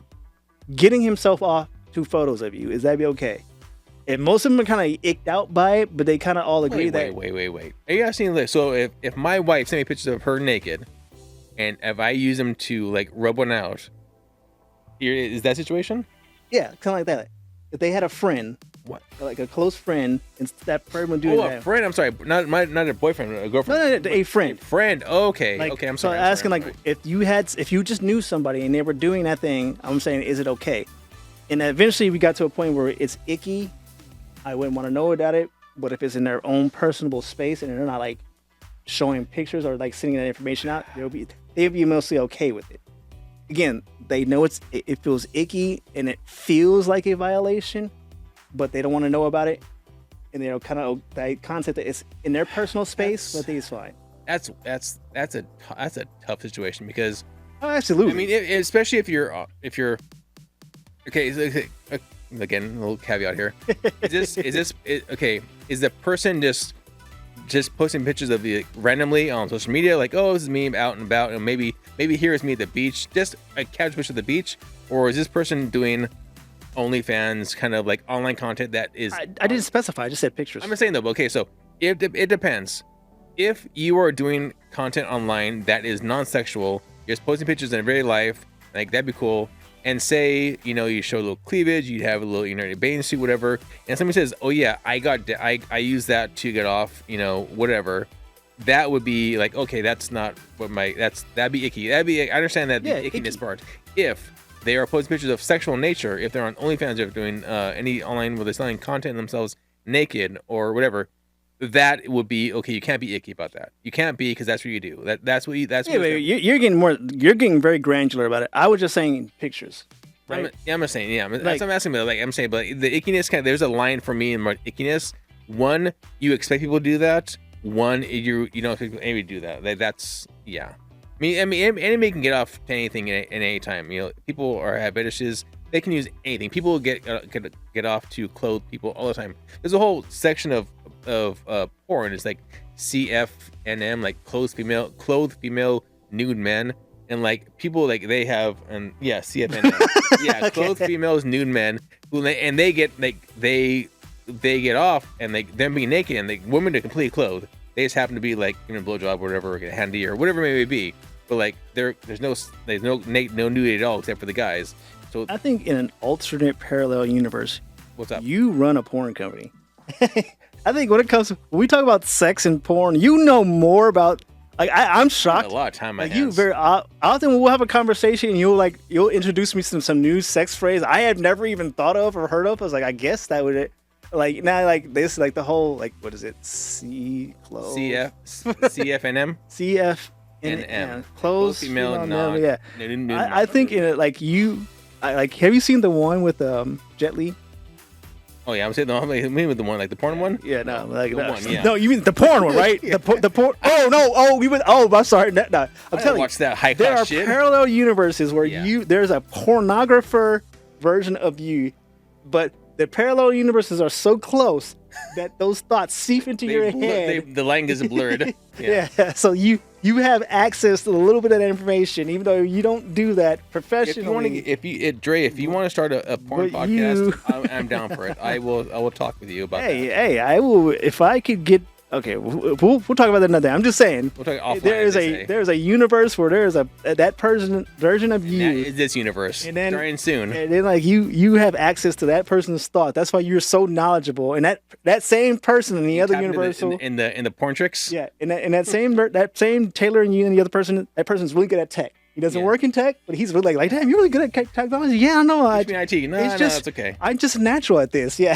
getting himself off 2 photos of you? Is that be okay? And most of them are kind of icked out by it, but they kind of all agree that. Wait. Are you asking this? So if my wife sent me pictures of her naked, and if I use them to like rub one out, is that situation? Yeah, kind of like that. If they had a friend. What? Like a close friend, and that friend would do that. Oh, a friend. I'm sorry, not a boyfriend, a girlfriend. No, a friend. A friend. Okay. Like, okay. I'm sorry. So I'm asking, like, if you just knew somebody and they were doing that thing, I'm saying, is it okay? And eventually, we got to a point where it's icky. I wouldn't want to know about it. But if it's in their own personable space and they're not like showing pictures or like sending that information out, they'd be mostly okay with it. Again, they know it feels icky and it feels like a violation. But they don't want to know about it, and kind of that concept that it's in their personal space, but I think it's fine. That's a tough situation because absolutely. I mean, especially if you're okay. Again, a little caveat here. Is the person just posting pictures of you randomly on social media, like, oh, this is me out and about, and maybe here's me at the beach, just a casual picture of the beach, or is this person doing OnlyFans kind of like online content that is... I didn't specify. I just said pictures. I'm just saying though. Okay, so it depends. If you are doing content online that is non-sexual, you're just posting pictures in real life, like that'd be cool. and say, you show a little cleavage, you have a little, bathing suit, whatever, and somebody says, oh yeah, I use that to get off, whatever, that would be like, okay, that's not what that'd be icky. I understand that the ickiness icky part. If they are posting pictures of sexual nature, if they're on OnlyFans, if they're doing any online where they're selling content themselves naked or whatever, that would be okay. You can't be icky about that. You can't be, because that's what you do. That's what you're getting more. You're getting very granular about it. I was just saying pictures. Right? I'm just saying. Yeah, that's what I'm asking. But I'm saying, but the ickiness there's a line for me in my ickiness. One, you expect people to do that. One, you don't expect anybody to do that. That's I mean, anybody can get off to anything in any time. People have fetishes. They can use anything. People get off to clothe people all the time. There's a whole section of porn. It's like CFNM, like clothed female nude men, and like people like they have CFNM, okay. Clothed females, nude men, and they get they get off and them being naked, and women are completely clothed. They just happen to be like a blowjob or whatever, handy or whatever it may be. But like there's no nudity at all except for the guys. So I think in an alternate parallel universe, what's up? You run a porn company. I think when we talk about sex and porn, you know more about. Like I'm shocked. A lot of time, my hands. You very often we'll have a conversation and you'll introduce me to some new sex phrase I had never even thought of or heard of. I was like, I guess that would like now like this like the whole like what is it CFNM CFNM clothes female non yeah. I think in it like have you seen the one with Jet Li? Oh yeah, I'm saying the one like the porn one. Yeah, no, like the one. Yeah. No, you mean the porn one, right? The porn. Oh no, I'm sorry. No, I'm telling you, watch that high there are shit. Parallel universes where there's a pornographer version of you, but the parallel universes are so close that those thoughts seep into your head. The line gets blurred. Yeah, so you have access to a little bit of that information, even though you don't do that professionally. If you want to start a porn podcast, I'm down for it. I will talk with you about that. Hey, I will if I could get. Okay, we'll talk about that another day. I'm just saying. We'll talk offline. There's a universe where there's that person version of you. That is this universe. And then starting soon. And then like you have access to that person's thought. That's why you're so knowledgeable. And that same person in the other universe. In the porn tricks. Yeah, and that same Taylor and you and the other person. That person's really good at tech. He doesn't work in tech, but he's really like, damn, you're really good at technology. Yeah, I know. IT. No, it's okay. I'm just natural at this. Yeah,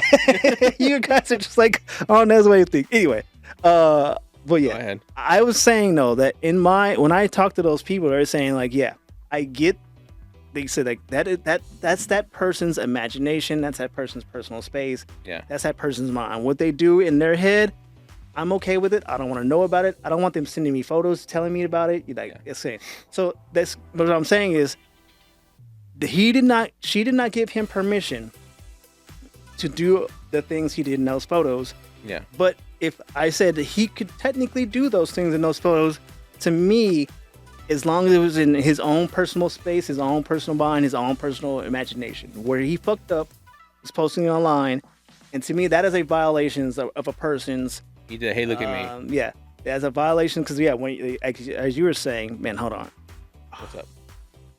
you guys are just like, oh, that's the way you think. Anyway. But yeah, I was saying though that when I talk to those people, they're saying like, yeah, I get. They said like that's that person's imagination. That's that person's personal space. Yeah, that's that person's mind. What they do in their head, I'm okay with it. I don't want to know about it. I don't want them sending me photos, telling me about it. So that's what I'm saying is, she did not give him permission to do the things he did in those photos. Yeah, but if I said that he could technically do those things in those photos, to me, as long as it was in his own personal space, his own personal mind, his own personal imagination, where he fucked up, is posting it online, and to me, that is a violation of a person's. He did. Hey, look at me. Yeah, that's a violation because when as you were saying, man, hold on. What's up?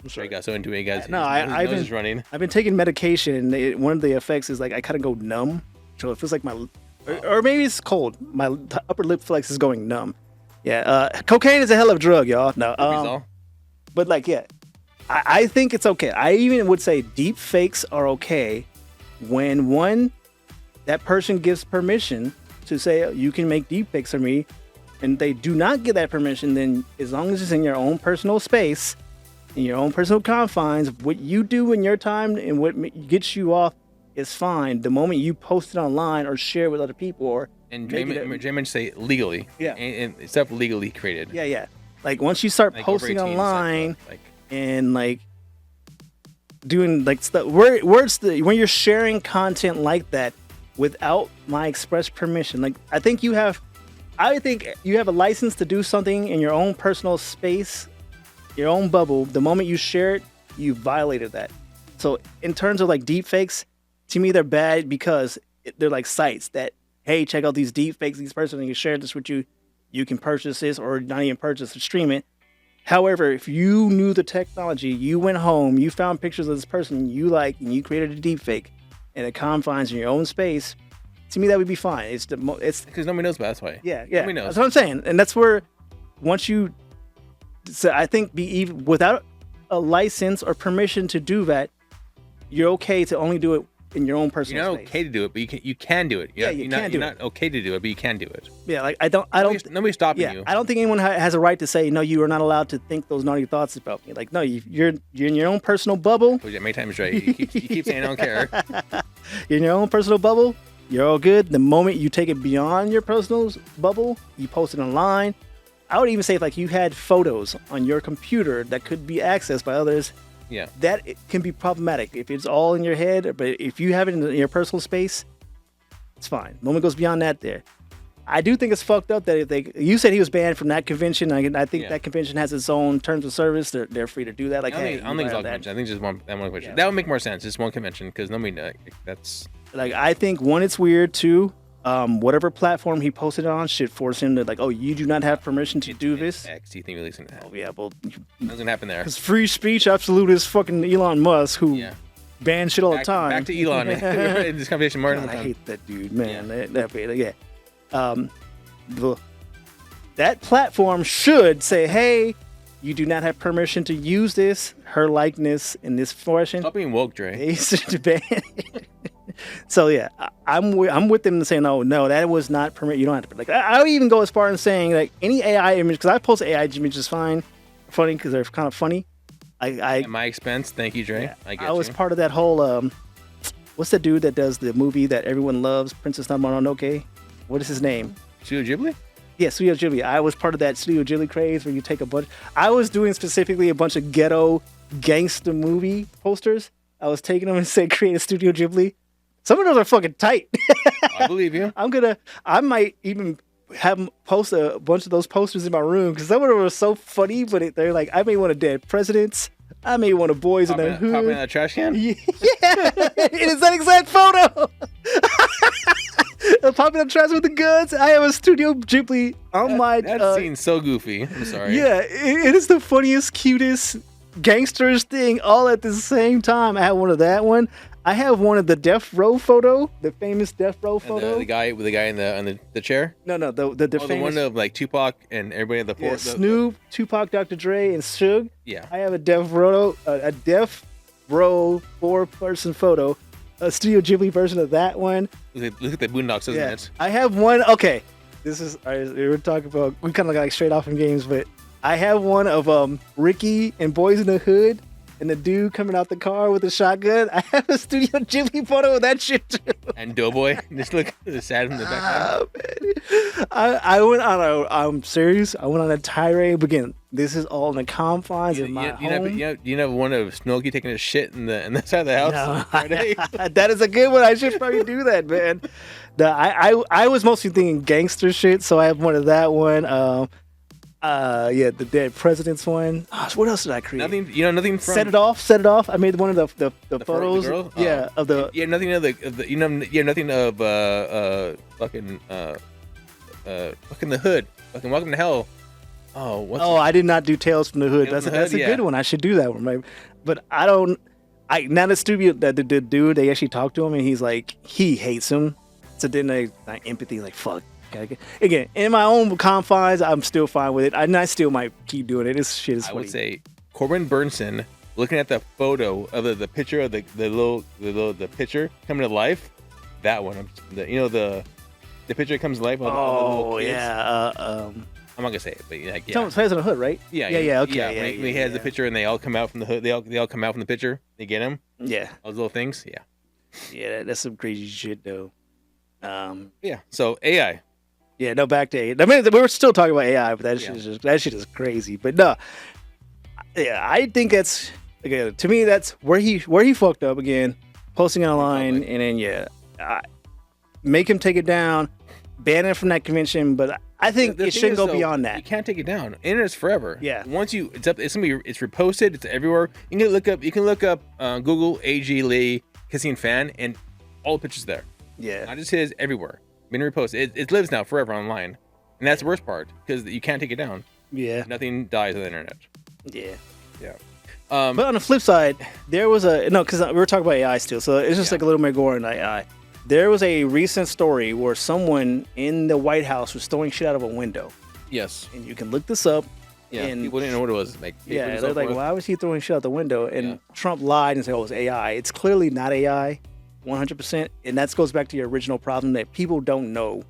I'm sorry, I got so into it, guys. No, I've been taking medication, and one of the effects is like I kind of go numb, so it feels like my. Or maybe it's cold. My upper lip flex is going numb. Yeah, cocaine is a hell of a drug, y'all. No, but like, yeah, I think it's okay. I even would say deep fakes are okay when that person gives permission to say you can make deep fakes of me, and they do not give that permission. Then as long as it's in your own personal space, in your own personal confines, what you do in your time and what gets you off. Is fine. The moment you post it online or share it with other people, and Draymond say legally, and stuff legally created. Yeah. Like once you start posting online, and like doing like stuff, when you're sharing content like that without my express permission, like I think you have a license to do something in your own personal space, your own bubble. The moment you share it, you violated that. So in terms of like deep fakes. To me, they're bad because they're like sites that, hey, check out these deep fakes, these person can share this with you. You can purchase this or not even purchase or stream it. However, if you knew the technology, you went home, you found pictures of this person you like, and you created a deepfake, and it confines in your own space. To me, that would be fine. It's because nobody knows about it, that's why. Yeah. Nobody knows. That's what I'm saying, and that's where once you, so I think, be even without a license or permission to do that, you're okay to only do it in your own personal You're not space. okay to do it, but you can do it. Yeah, you can do it. You're not okay to do it, but you can do it. Yeah, like I don't. Nobody's stopping you. I don't think anyone has a right to say no. You are not allowed to think those naughty thoughts about me. Like no, you're in your own personal bubble. Oh, yeah, many times right. You keep saying I don't care. You're in your own personal bubble. You're all good. The moment you take it beyond your personal bubble, you post it online. I would even say if like you had photos on your computer that could be accessed by others. Yeah, that it can be problematic if it's all in your head. But if you have it in your personal space, it's fine. The moment goes beyond that, there. I do think it's fucked up that if you said he was banned from that convention. I think that convention has its own terms of service. They're free to do that. Like, I don't think it's all convention. I think just one convention. Yeah. That would make more sense. Just one convention because nobody that's like I think one, it's weird. Two, whatever platform he posted on should force him to like, oh, you do not have permission to do this. X, do you think releasing that? Oh yeah, well, nothing's gonna happen there. Because free speech absolutist fucking Elon Musk who bans shit all the time. Back to Elon in this conversation. More God, I hate that dude, man. That platform should say, hey, you do not have permission to use this, her likeness in this fashion. Stop being woke, Dre. So yeah, I'm with them saying, no, that was not permit. You don't have to. Like I would even go as far as saying like any AI image, because I post AI images funny because they're kind of funny. At my expense, thank you, Dre. Yeah, I was part of that whole what's the dude that does the movie that everyone loves, Princess Mononoke? What is his name? Studio Ghibli? Yeah, Studio Ghibli. I was part of that Studio Ghibli craze where you take a bunch. I was doing specifically a bunch of ghetto gangster movie posters. I was taking them and saying create a Studio Ghibli. Some of those are fucking tight. I believe you. I might even have them post a bunch of those posters in my room because some of them are so funny, but they're like, I made one of dead presidents. I made one of boys in the hood. Popping in that trash can? Yeah. It is that exact photo. Popping up trash with the guns. I have a Studio Ghibli on my... That scene's so goofy. I'm sorry. Yeah, it is the funniest, cutest gangsters thing all at the same time. I have one of that one. I have one of the Death Row photo, the famous Death Row photo. The guy with the guy in the chair. No, the famous, the one of like Tupac and everybody in the yeah, Snoop, Tupac, Dr. Dre, and Suge. Yeah, I have a Death Row 4-person photo, a Studio Ghibli version of that one. Look at the Boondocks, isn't it? I have one. Okay, this is we're talking about. We kind of got like straight off from games, but I have one of Ricky and Boys in the Hood. And the dude coming out the car with a shotgun. I have a Studio Ghibli photo of that shit too. And Doughboy, just look sad in the background. I went on I'm serious. I went on a tirade. But again, this is all in the confines of my home. You know one of Smokey taking a shit in the side of the house. No, that is a good one. I should probably do that, man. I was mostly thinking gangster shit, so I have one of that one. The dead president's one. What else did I create? Nothing from Set it off. I made one of the photos. Of the nothing of fucking the hood. Fucking Welcome to Hell. I did not do Tales from the Hood. That's a good one. I should do that one, right? But I don't. Now the studio, the dude, they actually talked to him, and he's like, he hates him. So then empathy, like fuck. Again, in my own confines, I'm still fine with it. I still might keep doing it. This shit is funny. I would say Corbin Burnson looking at the photo of the picture of the picture coming to life. That one, the picture comes to life. Oh yeah. I'm not gonna say it, but yeah. Tales from the Hood, right? Yeah. Okay. Yeah. When he has the picture and they all come out from the hood. They all come out from the picture. They get him. Yeah. Those little things. Yeah. Yeah, that's some crazy shit though. Yeah. So AI. Yeah, no, back to AI. I mean, we were still talking about AI, but that shit is crazy. But no, yeah, I think that's again to me that's where he fucked up again, posting online and then make him take it down, ban him from that convention. But I think it shouldn't go beyond that. You can't take it down. Internet's forever. Yeah. Once it's reposted. It's everywhere. You can look up Google AG Lee Kissing Fan and all the pictures there. Yeah. Not just his, everywhere. Been reposted. It lives now forever online, and that's the worst part because you can't take it down. Yeah. Nothing dies on the internet. Yeah. Yeah. But on the flip side, there was because we were talking about AI still, so it's just like a little bit more on AI. There was a recent story where someone in the White House was throwing shit out of a window. Yes. And you can look this up. Yeah, and people didn't know what it was. Like, yeah, they're like, why was he throwing shit out the window? And Trump lied and said, oh, it's AI. It's clearly not AI, 100%. And that goes back to your original problem that people don't know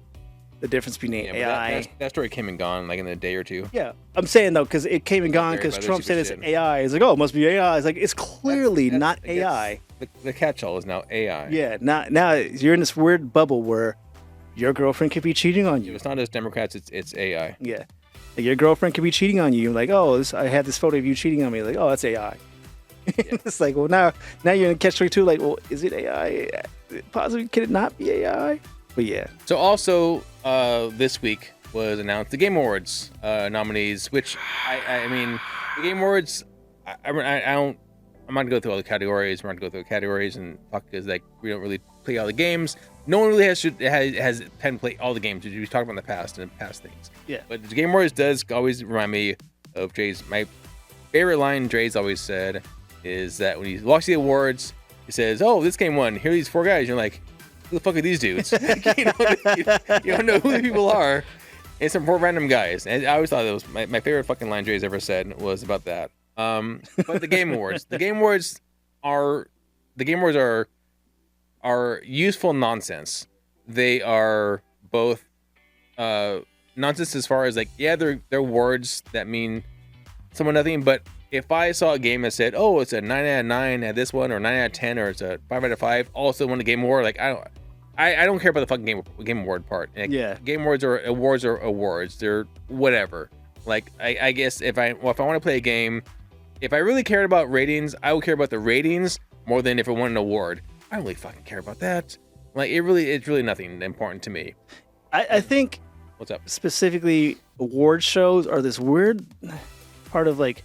the difference between AI. That story came and gone like in a day or two. Yeah, I'm saying though, because it came and gone because Trump said it's AI. It's like, oh, it must be AI. It's like, it's clearly not AI. The catch-all is now AI. Yeah, now you're in this weird bubble where your girlfriend could be cheating on you. It's not as Democrats, it's AI. Yeah. Like your girlfriend could be cheating on you. Like, oh, I had this photo of you cheating on me. Like, oh, that's AI. Yeah. It's like, well, now you're in catch-22. Like, well, is it AI? Possibly, can it not be AI? But yeah. So also, this week was announced the Game Awards nominees, which I mean, the Game Awards. I'm not gonna go through all the categories. We're not gonna go through the categories and talk because like we don't really play all the games. No one really has pen play all the games. We talked about in the past and past things. Yeah. But the Game Awards does always remind me of Dre's. My favorite line Dre's always said is that when he watches the awards, he says, "Oh, this game won. Here are these 4 guys." You're like, who the fuck are these dudes? you don't know who the people are. It's some 4 random guys. And I always thought that was my favorite fucking line Dre's ever said was about that. But the Game Awards. The Game Awards are useful nonsense. They are both nonsense as far as like, yeah, they're words that mean somewhat nothing, but if I saw a game that said, oh, it's a 9 out of 9 at this one, or 9 out of 10, or it's a 5 out of 5, also won the Game Award, like I don't care about the fucking game award part. Like, yeah. Game awards are awards. They're whatever. Like I guess if I want to play a game, if I really cared about ratings, I would care about the ratings more than if it won an award. I don't really fucking care about that. Like it's really nothing important to me. I think what's up? Specifically, award shows are this weird part of like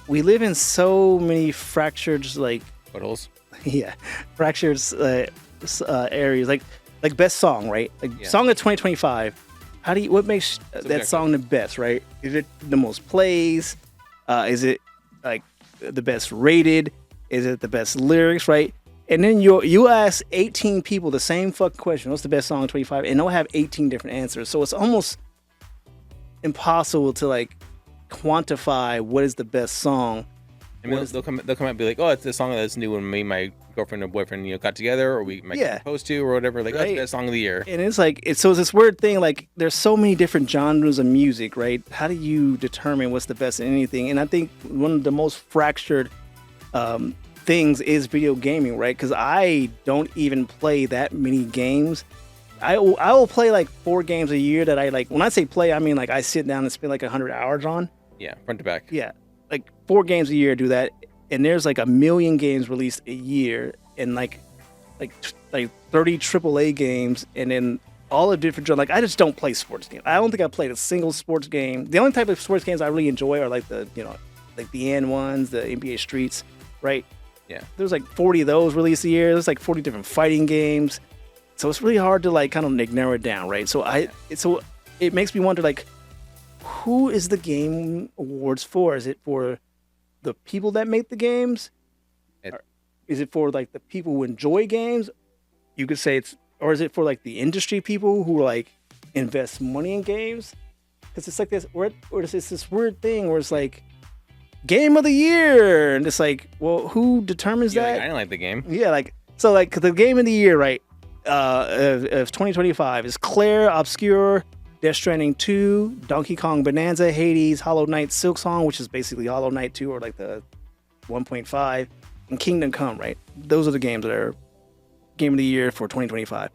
we live in so many fractured like buttholes. Yeah, fractured areas like best song, right? Like song of 2025. What makes that song the best, right? Is it the most plays? Is it like the best rated? Is it the best lyrics, right? And then you ask 18 people the same fucking question. What's the best song of 25? And they'll have 18 different answers. So it's almost impossible to like quantify what is the best song. I mean, they'll come out and be like, oh, it's the song that's new when me and my girlfriend or boyfriend got together, or we might be supposed to, or whatever. Like, that's the best song of the year. And it's like, so it's this weird thing. Like, there's so many different genres of music, right? How do you determine what's the best in anything? And I think one of the most fractured things is video gaming, right? Because I don't even play that many games. I will play like 4 games a year that I like. When I say play, I mean like I sit down and spend like 100 hours on. Yeah, front to back. Yeah, like 4 games a year do that, and there's like 1 million games released a year, and like 30 AAA games, and then all the different like I just don't play sports games. I don't think I played a single sports game. The only type of sports games I really enjoy are like the like the N ones, the NBA Streets, right? Yeah, there's like 40 of those released a year. There's like 40 different fighting games, so it's really hard to like kind of like narrow it down, right? So it makes me wonder like, who is the Game Awards for? Is it for the people that make the games? Is it for like the people who enjoy games? You could say or is it for like the industry people who like invest money in games? Because it's like this, or it's this weird thing where it's like Game of the Year, and it's like, well, who determines that? Like, I didn't like the game. Yeah, like so, like the Game of the Year, right? Of 2025 is Claire Obscure, Death Stranding 2, Donkey Kong Bonanza, Hades, Hollow Knight, Silksong, which is basically Hollow Knight 2 or like the 1.5, and Kingdom Come, right? Those are the games that are Game of the Year for 2025.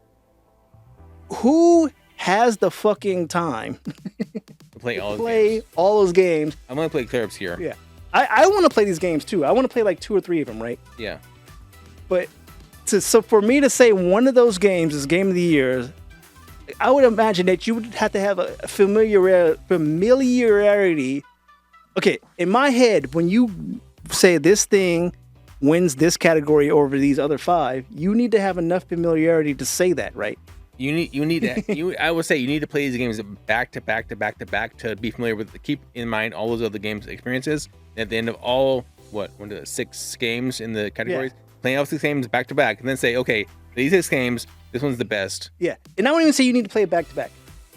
Who has the fucking time to play all those games? I'm gonna play Claire Obscure. Yeah, I want to play these games too. I want to play like 2 or 3 of them, right? Yeah. But so for me to say one of those games is Game of the Year, I would imagine that you would have to have a familiarity. Okay, in my head, when you say this thing wins this category over these other 5, you need to have enough familiarity to say that, right? I would say you need to play these games back to back to back to back to be familiar with. Keep in mind all those other games experiences. At the end of all 6 games in the categories, playing all 6 games back to back, and then say, okay, these 6 games, this one's the best. Yeah, and I wouldn't even say you need to play it back to back.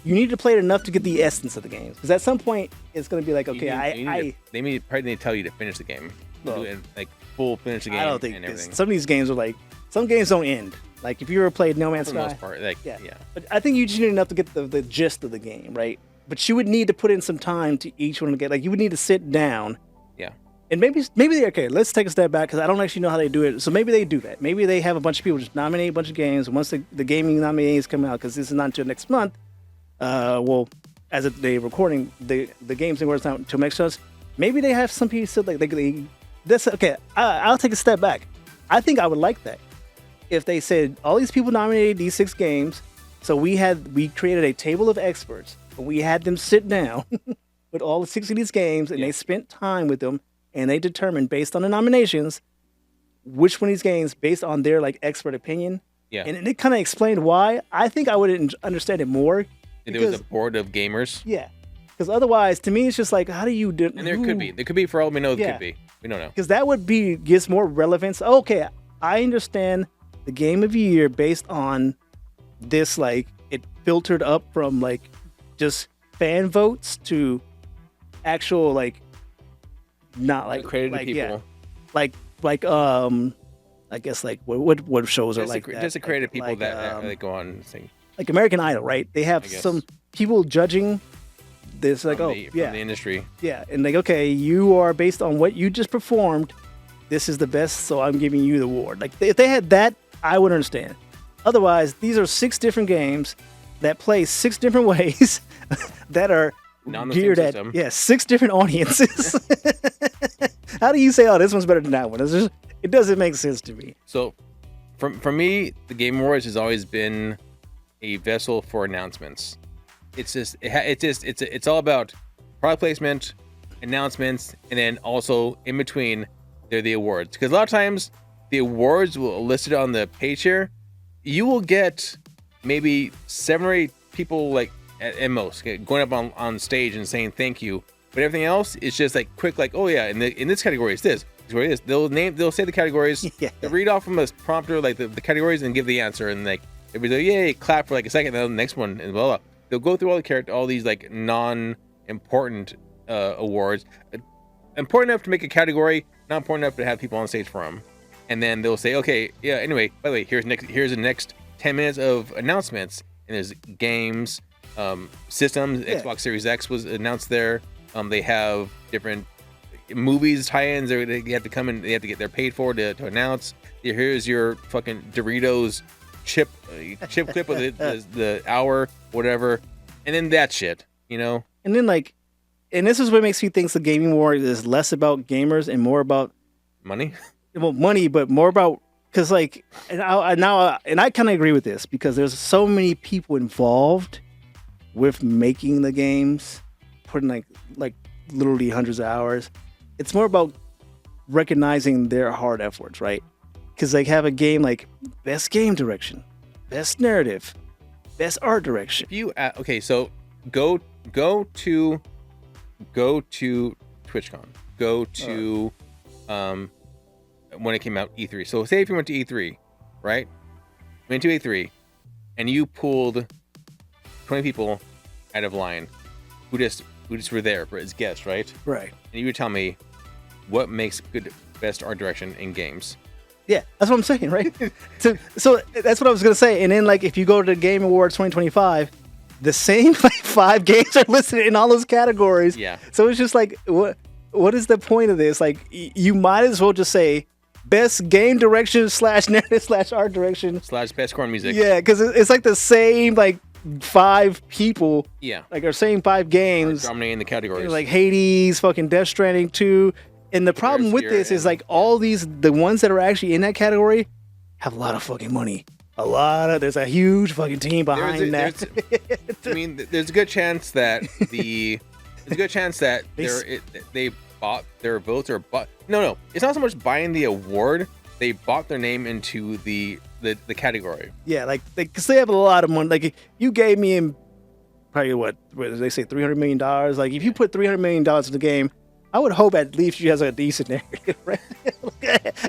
You need to play it enough to get the essence of the games, because at some point it's going to be like, okay, they probably need to tell you to finish the game, like full finish the game. I don't think and everything. Some of these games are like, some games don't end. Like if you ever played No Man's Sky, for the most part, yeah. But I think you just need enough to get the gist of the game, right? But you would need to put in some time to each one to get, like, you would need to sit down. Yeah. And maybe they okay. Let's take a step back, because I don't actually know how they do it. So maybe they do that. Maybe they have a bunch of people just nominate a bunch of games. And once the gaming nominees come out, because this is not until next month. Well, as of the recording, the games and words not until next month. Maybe they have some people like that's okay. I'll take a step back. I think I would like that if they said all these people nominated these 6 games. So we created a table of experts, and we had them sit down with all the 6 of these games, and they spent time with them, and they determined based on the nominations which one of these games, based on their like expert opinion. Yeah. And it kind of explained why. I think I would understand it more. There was a board of gamers. Yeah. Because otherwise, to me, it's just like, how do you do? And there could be for all we know. There could be. We don't know. Because that would gives more relevance. Okay, I understand the game of the year based on this. Like, it filtered up from like just fan votes to actual like not like credited people. Yeah, like I guess like what shows are like that? Just the creative people that go on and sing. Like American Idol, right? They have some people judging this, like, from the industry. Yeah, and like, okay, you are based on what you just performed. This is the best, so I'm giving you the award. Like, if they had that, I would understand. Otherwise, these are 6 different games that play 6 different ways that are geared at 6 different audiences. How do you say, oh, this one's better than that one? It doesn't make sense to me. So, for me, the Game Awards has always been a vessel for announcements. It's all about product placement, announcements, and then also in between they're the awards. Because a lot of times the awards will listed on the page here. You will get maybe 7 or 8 people, like at most, going up on stage and saying thank you. But everything else is just like quick, like, oh yeah, in this category it's this. They'll say the categories. Yeah. They'll read off from a prompter like the categories and give the answer, and like everybody, yay, clap for like a second, then the next one, and blah blah. They'll go through all these like non-important awards, important enough to make a category, not important enough to have people on stage for them. And then they'll say, okay, yeah. Anyway, by the way, here's the next 10 minutes of announcements, and there's games, systems. Yeah. Xbox Series X was announced there. They have different movies tie-ins. They have to come in. They have to get they're paid for to announce. Here's your fucking Doritos chip clip of the hour, whatever, and then that shit, you know. And then and this is what makes me think the gaming war is less about gamers and more about money. Well, money, but more about because and I kind of agree with this because there's so many people involved with making the games, putting like literally hundreds of hours. It's more about recognizing their hard efforts, right? Because they have a game like best game direction, best narrative, best art direction. If you okay, so go to TwitchCon, go to when it came out E3. So say if you went to E3, right? Went to E3, and you pulled 20 people out of line who just were there for as guests, right? Right. And you would tell me what makes good best art direction in games. Yeah, that's what I'm saying, right? so that's what I was gonna say. And then if you go to the Game Awards 2025, the same 5 games are listed in all those categories. Yeah. So it's just what is the point of this? You might as well just say best game direction / narrative / art direction / best score music. Yeah, because it's the same 5 people. Yeah. Or same 5 games dominating the categories. Like Hades, fucking Death Stranding 2. And the problem with this is all the ones that are actually in that category have a lot of fucking money. There's a huge fucking team behind that. I mean, there's a good chance that they bought their votes or bought. No, it's not so much buying the award. they bought their name into the category. Yeah, like because they have a lot of money. Like you gave me in probably what did they say, $300 million? Like if you put $300 million in the game, I would hope at least you has a decent narrative, right?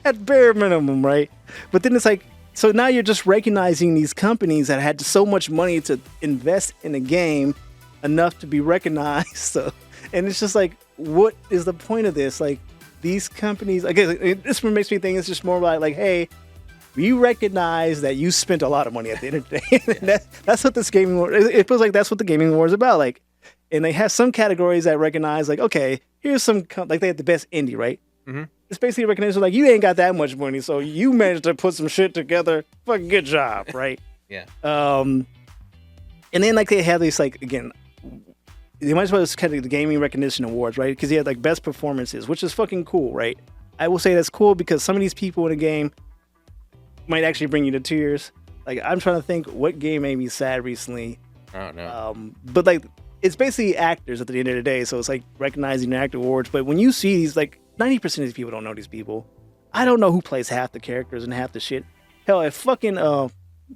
At bare minimum, right? But then it's like, so now you're just recognizing these companies that had so much money to invest in a game enough to be recognized. So, and it's just like, what is the point of this? Like these companies, I guess this one makes me think it's just more like, hey, you recognize that you spent a lot of money at the end of the day. Yeah. That's what this gaming war, it feels like that's what the gaming war is about. Like, and they have some categories that recognize like, okay, here's some, like they have the best indie, right? Mm-hmm. It's basically recognition like, you ain't got that much money, so you managed to put some shit together. Fucking good job, right? Yeah. And then like they have these like, again, they might as well just kind of the gaming recognition awards, right? Because they have like best performances, which is fucking cool, right? I will say that's cool because some of these people in a game might actually bring you to tears. Like I'm trying to think what game made me sad recently. I don't know. But like it's basically actors at the end of the day, so it's like recognizing actor awards. But when you see these, like 90% of these people don't know these people. I don't know who plays half the characters and half the shit. Hell, if fucking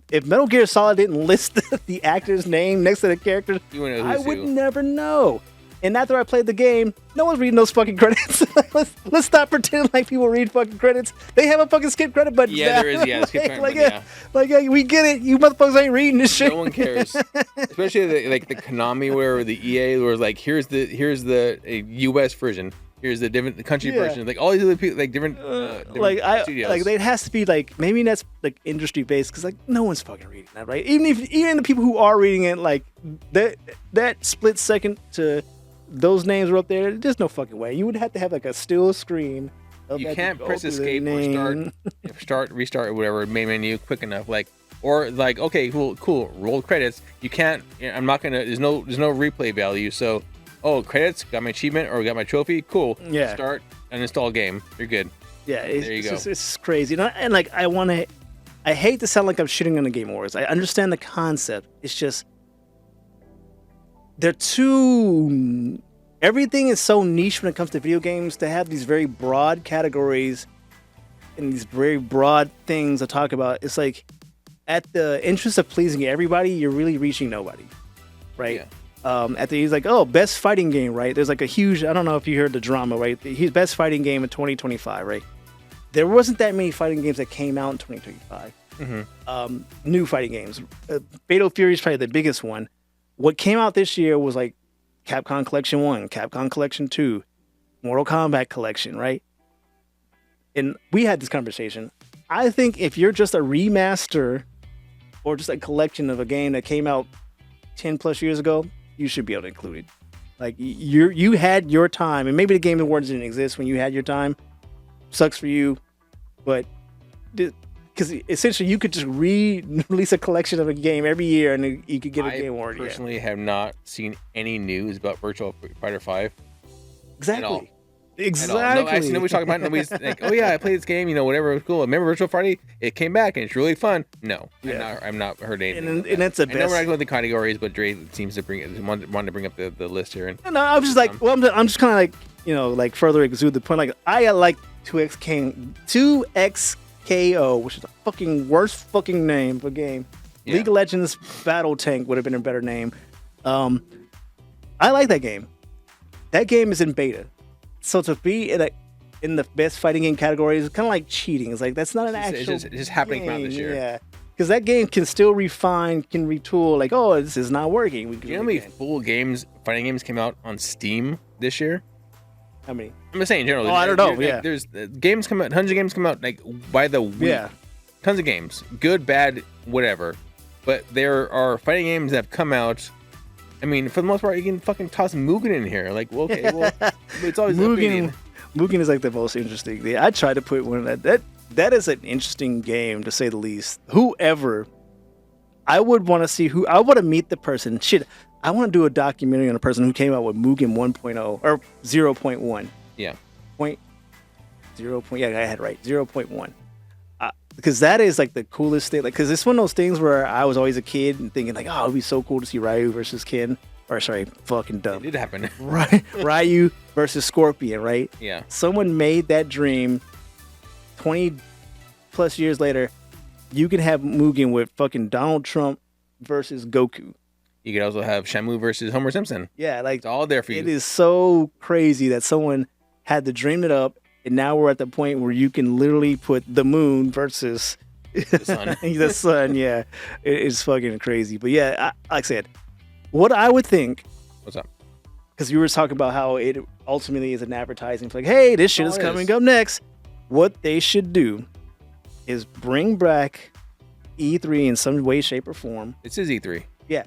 if Metal Gear Solid didn't list the actor's name next to the characters, I would never know. And after I played the game, no one's reading those fucking credits. let's stop pretending like people read fucking credits. They have a fucking skip credit button. Yeah, there is. Yeah, skip credit button. Yeah. Like we get it. You motherfuckers ain't reading this shit. No one cares. Especially the Konami or the EA, where it's like here's the US version. Here's the different country version. Like all these other people, like different studios. Like it has to be like maybe that's like industry based because like no one's fucking reading that, right? Even the people who are reading it, like that split second to those names were up there. There's no fucking way. You would have to have like a still screen. You can't press escape or restart, or whatever main menu quick enough. Like or like okay, cool, roll credits. You can't. I'm not gonna. There's no replay value. So. Oh, credits, got my achievement or got my trophy. Cool. Yeah. Start and install game. You're good. Yeah. There you go. It's crazy. And like, I hate to sound like I'm shitting on the Game Awards. I understand the concept. It's just, everything is so niche when it comes to video games to have these very broad categories and these very broad things to talk about. It's like, at the interest of pleasing everybody, you're really reaching nobody. Right? Yeah. He's like, oh, best fighting game, right? There's like a huge, I don't know if you heard the drama, right? He's best fighting game in 2025, right? There wasn't that many fighting games that came out in 2025. Mm-hmm. New fighting games. Fatal Fury is probably the biggest one. What came out this year was like Capcom Collection 1, Capcom Collection 2, Mortal Kombat Collection, right? And we had this conversation. I think if you're just a remaster or just a collection of a game that came out 10 plus years ago, you should be able to include it. Like you had your time, and maybe the Game Awards didn't exist when you had your time. Sucks for you, but because essentially you could just release a collection of a game every year, and you could get a Game Award. I personally have not seen any news about Virtual Fighter 5. Exactly. No, actually, nobody's talking about it. Nobody's like, oh yeah, I played this game, whatever, it was cool. Remember Virtual Friday? It came back and it's really fun. No, yeah. I'm not heard anything. And that's the best. I know we're not going to the categories, but Dre seems to wanted to bring up the list here. And I was just like, I'm just kind of like, like further exude the point. Like I like 2XKO, which is the fucking worst fucking name for a game. Yeah. League of Legends Battle Tank would have been a better name. I like that game. That game is in beta. So to be in the best fighting game category is kind of like cheating. It's like that's not an actual. It's just happening out this year. Yeah, because that game can still refine, can retool. Like, oh, this is not working. You know how many full fighting games came out on Steam this year? How many? I'm just saying in general. Oh, I don't know. Yeah, there's games come out. Tons of games come out like by the week. Yeah, tons of games, good, bad, whatever. But there are fighting games that have come out. I mean, for the most part, you can fucking toss Mugen in here. Like, well, okay, it's always Mugen is like the most interesting thing. I tried to put one of that is an interesting game to say the least. Whoever, I would want to see I want to meet the person. Shit, I want to do a documentary on a person who came out with Mugen 1.0 or 0.1. Yeah. Yeah, I had it right. 0.1. Because that is like the coolest thing. Like, because it's one of those things where I was always a kid and thinking like, oh, it'd be so cool to see Ryu versus Ken. Or sorry, fucking dumb. It did happen. Ryu versus Scorpion, right? Yeah. Someone made that dream 20 plus years later, you can have Mugen with fucking Donald Trump versus Goku. You could also have Shamu versus Homer Simpson. Yeah, like it's all there for you. It is so crazy that someone had to dream it up, and now we're at the point where you can literally put the moon versus the sun. The sun, yeah. It's fucking crazy. But yeah, like I said, what I would think. What's up? Because you were talking about how it ultimately is an advertising for like, hey, this shit is coming up next. What they should do is bring back E3 in some way, shape, or form. This is E3. Yeah.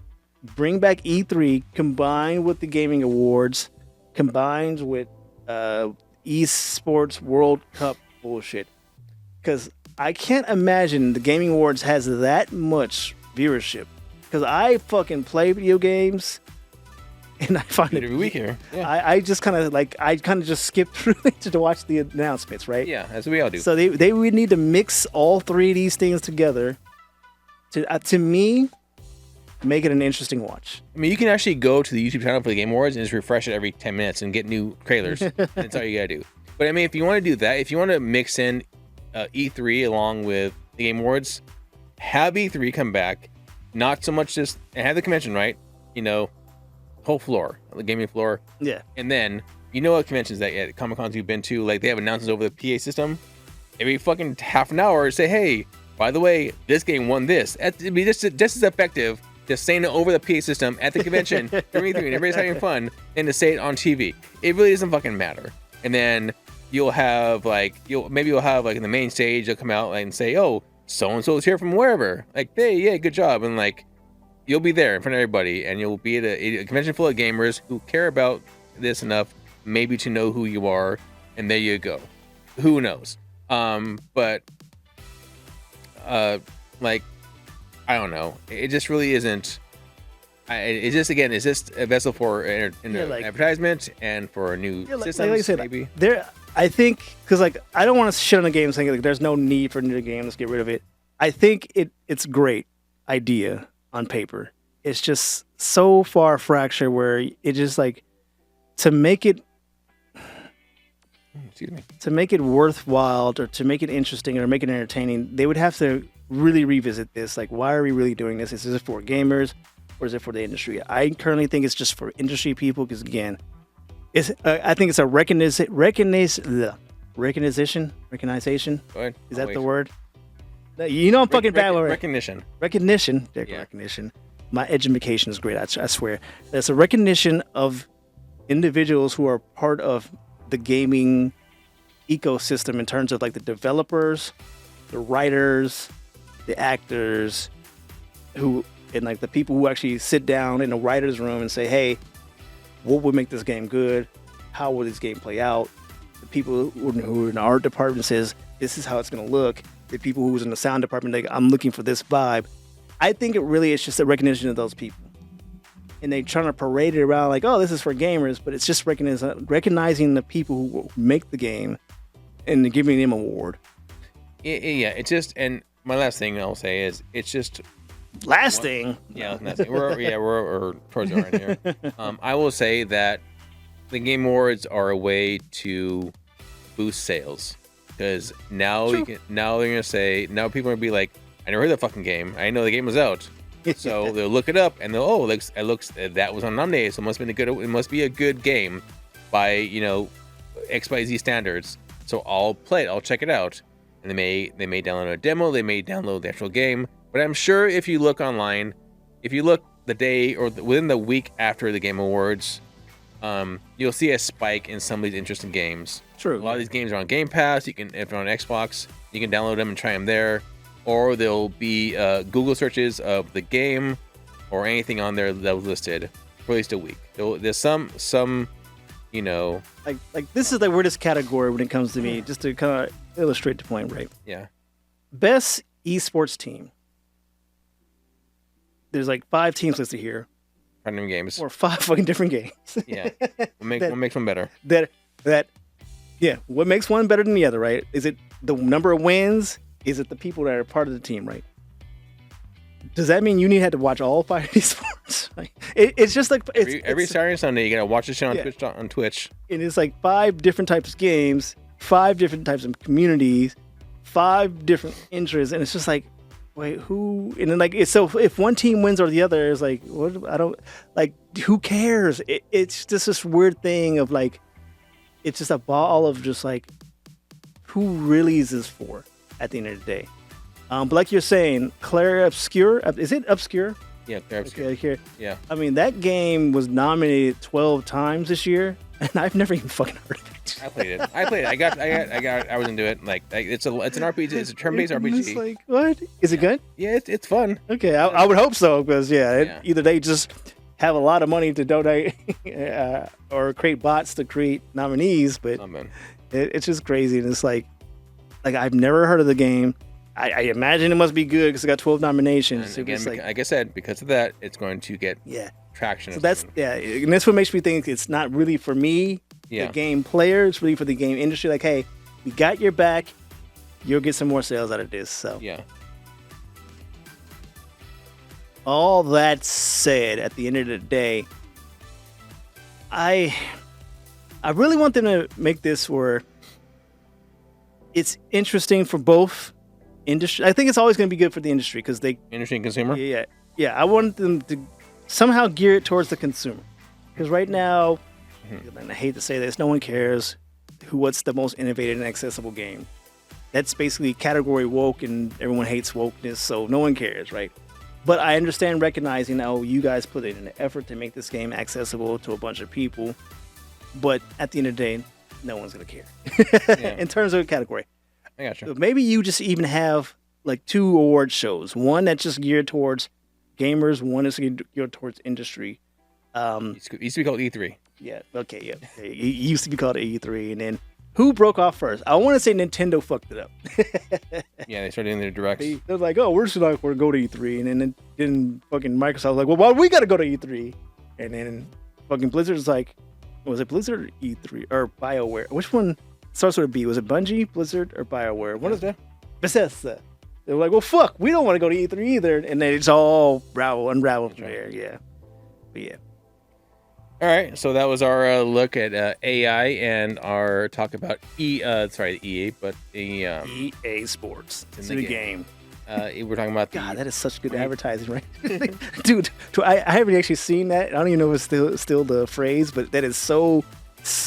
Bring back E3 combined with the gaming awards, combined with esports World Cup bullshit. Because I can't imagine the gaming awards has that much viewership. Because I fucking play video games, and I find it every week here. Yeah. I just kind of just skip through it to watch the announcements, right? Yeah, that's what we all do. So they would need to mix all three of these things together to me. Make it an interesting watch. I mean, you can actually go to the YouTube channel for the Game Awards and just refresh it every 10 minutes and get new trailers. That's all you gotta do. But I mean, if you want to do that, if you want to mix in E3 along with the Game Awards, have E3 come back, not so much just and have the convention, right? You know, whole floor, the gaming floor. Yeah. And then you know what conventions that at Comic Cons you've been to, like they have announcements over the PA system. Every fucking half an hour, say, hey, by the way, this game won this. It'd be just as effective. Just saying it over the PA system at the convention during E3 and everybody's having fun, and to say it on TV. It really doesn't fucking matter. And then you'll have like in the main stage you'll come out and say, oh, so and so is here from wherever. Like, hey, yeah, good job. And like you'll be there in front of everybody, and you'll be at a convention full of gamers who care about this enough, maybe to know who you are, and there you go. Who knows? But like. I don't know. It just really isn't. It's just a vessel for advertisement and for new systems. Like I said, maybe I think because like I don't want to shit on the game saying like there's no need for a new game. Let's get rid of it. I think it's a great idea on paper. It's just so far fractured where it just like to make it worthwhile or to make it interesting or make it entertaining. They would have to really revisit this. Like, why are we really doing this? Is this for gamers or is it for the industry? I currently think it's just for industry people because again, I think it's a recognition. Recognition. Is that the word? You know I'm fucking bad with recognition. Yeah. Recognition. My education is great. I swear. There's a recognition of individuals who are part of the gaming ecosystem in terms of like the developers, the writers, the actors, and like the people who actually sit down in a writer's room and say, hey, what would make this game good? How will this game play out? The people who are in the art department says, this is how it's going to look. The people who's in the sound department, like, I'm looking for this vibe. I think it really is just a recognition of those people. And they're trying to parade it around like, oh, this is for gamers, but it's just recognizing the people who make the game and giving them an award. Yeah, it's just, and my last thing I'll say is, it's just... Last thing? Yeah, we're towards the end here. I will say that the Game Awards are a way to boost sales. Because now they're going to say, now people are going to be like, I never heard that fucking game. I didn't know the game was out. So they'll look it up and they'll, it looks that was on nominated, so it must be a good game by, XYZ standards. So I'll play it, I'll check it out. And they may download a demo, they may download the actual game. But I'm sure if you look online, if you look the day or within the week after the Game Awards, you'll see a spike in some of these interesting games. True. A lot of these games are on Game Pass. If you're on Xbox, you can download them and try them there. Or there'll be Google searches of the game or anything on there that was listed for at least a week. There's some like this is the weirdest category when it comes to me, just to kind of illustrate the point, right? Yeah. Best esports team. There's like 5 teams listed here. Random games. Or 5 fucking different games. Yeah. What makes one better? What makes one better than the other, right? Is it the number of wins? Is it the people that are part of the team, right? Does that mean you need to watch all 5 of these sports? Like, it's just like every Saturday and Sunday you gotta watch the show on Twitch. And it's like 5 different types of games, 5 different types of communities, 5 different entries, and it's just like, wait, who? And then like, it's so if one team wins or the other, it's like, what? I don't like. Who cares? It's just this weird thing of like, it's just a ball of just like, who really is this for at the end of the day? But like you're saying, Claire Obscure, is it Obscure? Yeah, Claire Obscure. Okay, yeah. I mean, that game was nominated 12 times this year, and I've never even fucking heard of it. I played it. I was into it. Like it's an RPG. It's a turn-based RPG. It's like, what? Is it good? Yeah, it's fun. Okay, I would hope so, because either they just have a lot of money to donate or create bots to create nominees, but it's just crazy. And it's like I've never heard of the game. I imagine it must be good because it got 12 nominations. And again, like I said, because of that, it's going to get traction. So and that's what makes me think it's not really for me, the game player. It's really for the game industry. Like, hey, we got your back. You'll get some more sales out of this. So yeah. All that said, at the end of the day, I really want them to make this where it's interesting for both industry. I think it's always going to be good for the industry because industry and consumer. Yeah. I want them to somehow gear it towards the consumer because right now, and I hate to say this, no one cares what's the most innovative and accessible game. That's basically category woke, and everyone hates wokeness, so no one cares, right? But I understand recognizing now you guys put in an effort to make this game accessible to a bunch of people, but at the end of the day, no one's going to care in terms of a category. I gotcha. So maybe you just even have like 2 award shows. One that's just geared towards gamers. One is geared towards industry. It used to be called E3. Yeah. Okay. Yeah. It used to be called E3, and then who broke off first? I want to say Nintendo fucked it up. Yeah, they started doing their directs. They're like, oh, we're just not going to go to E3, and then fucking Microsoft was like, well, why we got to go to E3? And then fucking Blizzard's like, was it Blizzard or E3 or BioWare? Which one starts with a B? Was it Bungie, Blizzard, or BioWare? What is that? Bethesda. They were like, well, fuck, we don't want to go to E3 either. And then it's all unraveled from there. Yeah. But yeah. All right. So that was our look at AI and our talk about EA, but the EA Sports. It's in the game. We're talking about God, that is such good advertising, right? Dude, I haven't actually seen that. I don't even know if it's still the phrase, but that is so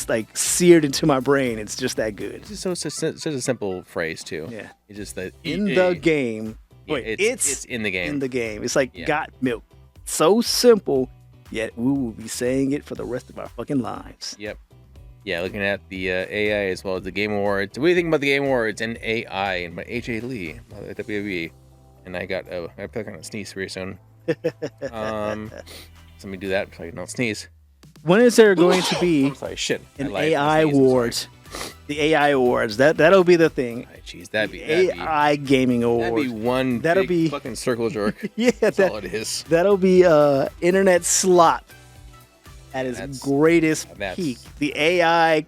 like seared into my brain. It's just that good. It's just such a simple phrase too. Yeah, it's just that in the game. Wait, it's in the game. In the game, it's like got milk. So simple, yet we will be saying it for the rest of our fucking lives. Yep. Yeah, looking at the AI as well as the Game Awards. What do you think about the Game Awards and AI and by AJ Lee, WWE? And I feel like I'm gonna sneeze very soon. Let me do that so I don't sneeze. When is there going to be an AI Awards? The AI Awards. That'll be the thing. Jeez, that'd be AI Gaming Awards. That'd be one big fucking circle jerk. Yeah, that's all it is. That'll be internet slop at its greatest peak. The AI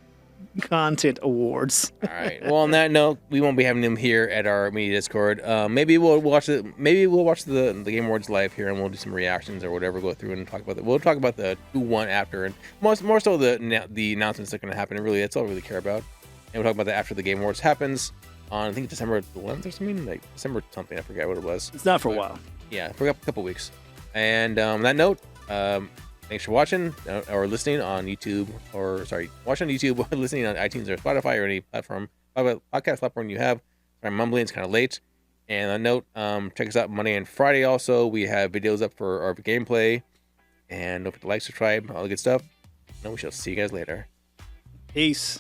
Content Awards. All right. Well, on that note, we won't be having them here at our media Discord. Maybe we'll watch the Game Awards live here, and we'll do some reactions or whatever. Go through and talk about it. We'll talk about the who won after, and more so the announcements that are going to happen. And really, that's all we really care about. And we'll talk about that after the Game Awards happens on, I think, December 11th or something, like December something. I forget what it was. It's not for a while. Yeah, for a couple weeks. And on that note, thanks for watching or listening on YouTube, watch on YouTube or listening on iTunes or Spotify or any podcast platform you have. I'm mumbling, it's kind of late. And on that note, check us out Monday and Friday also. We have videos up for our gameplay. And don't forget to like, subscribe, all the good stuff. And we shall see you guys later. Peace.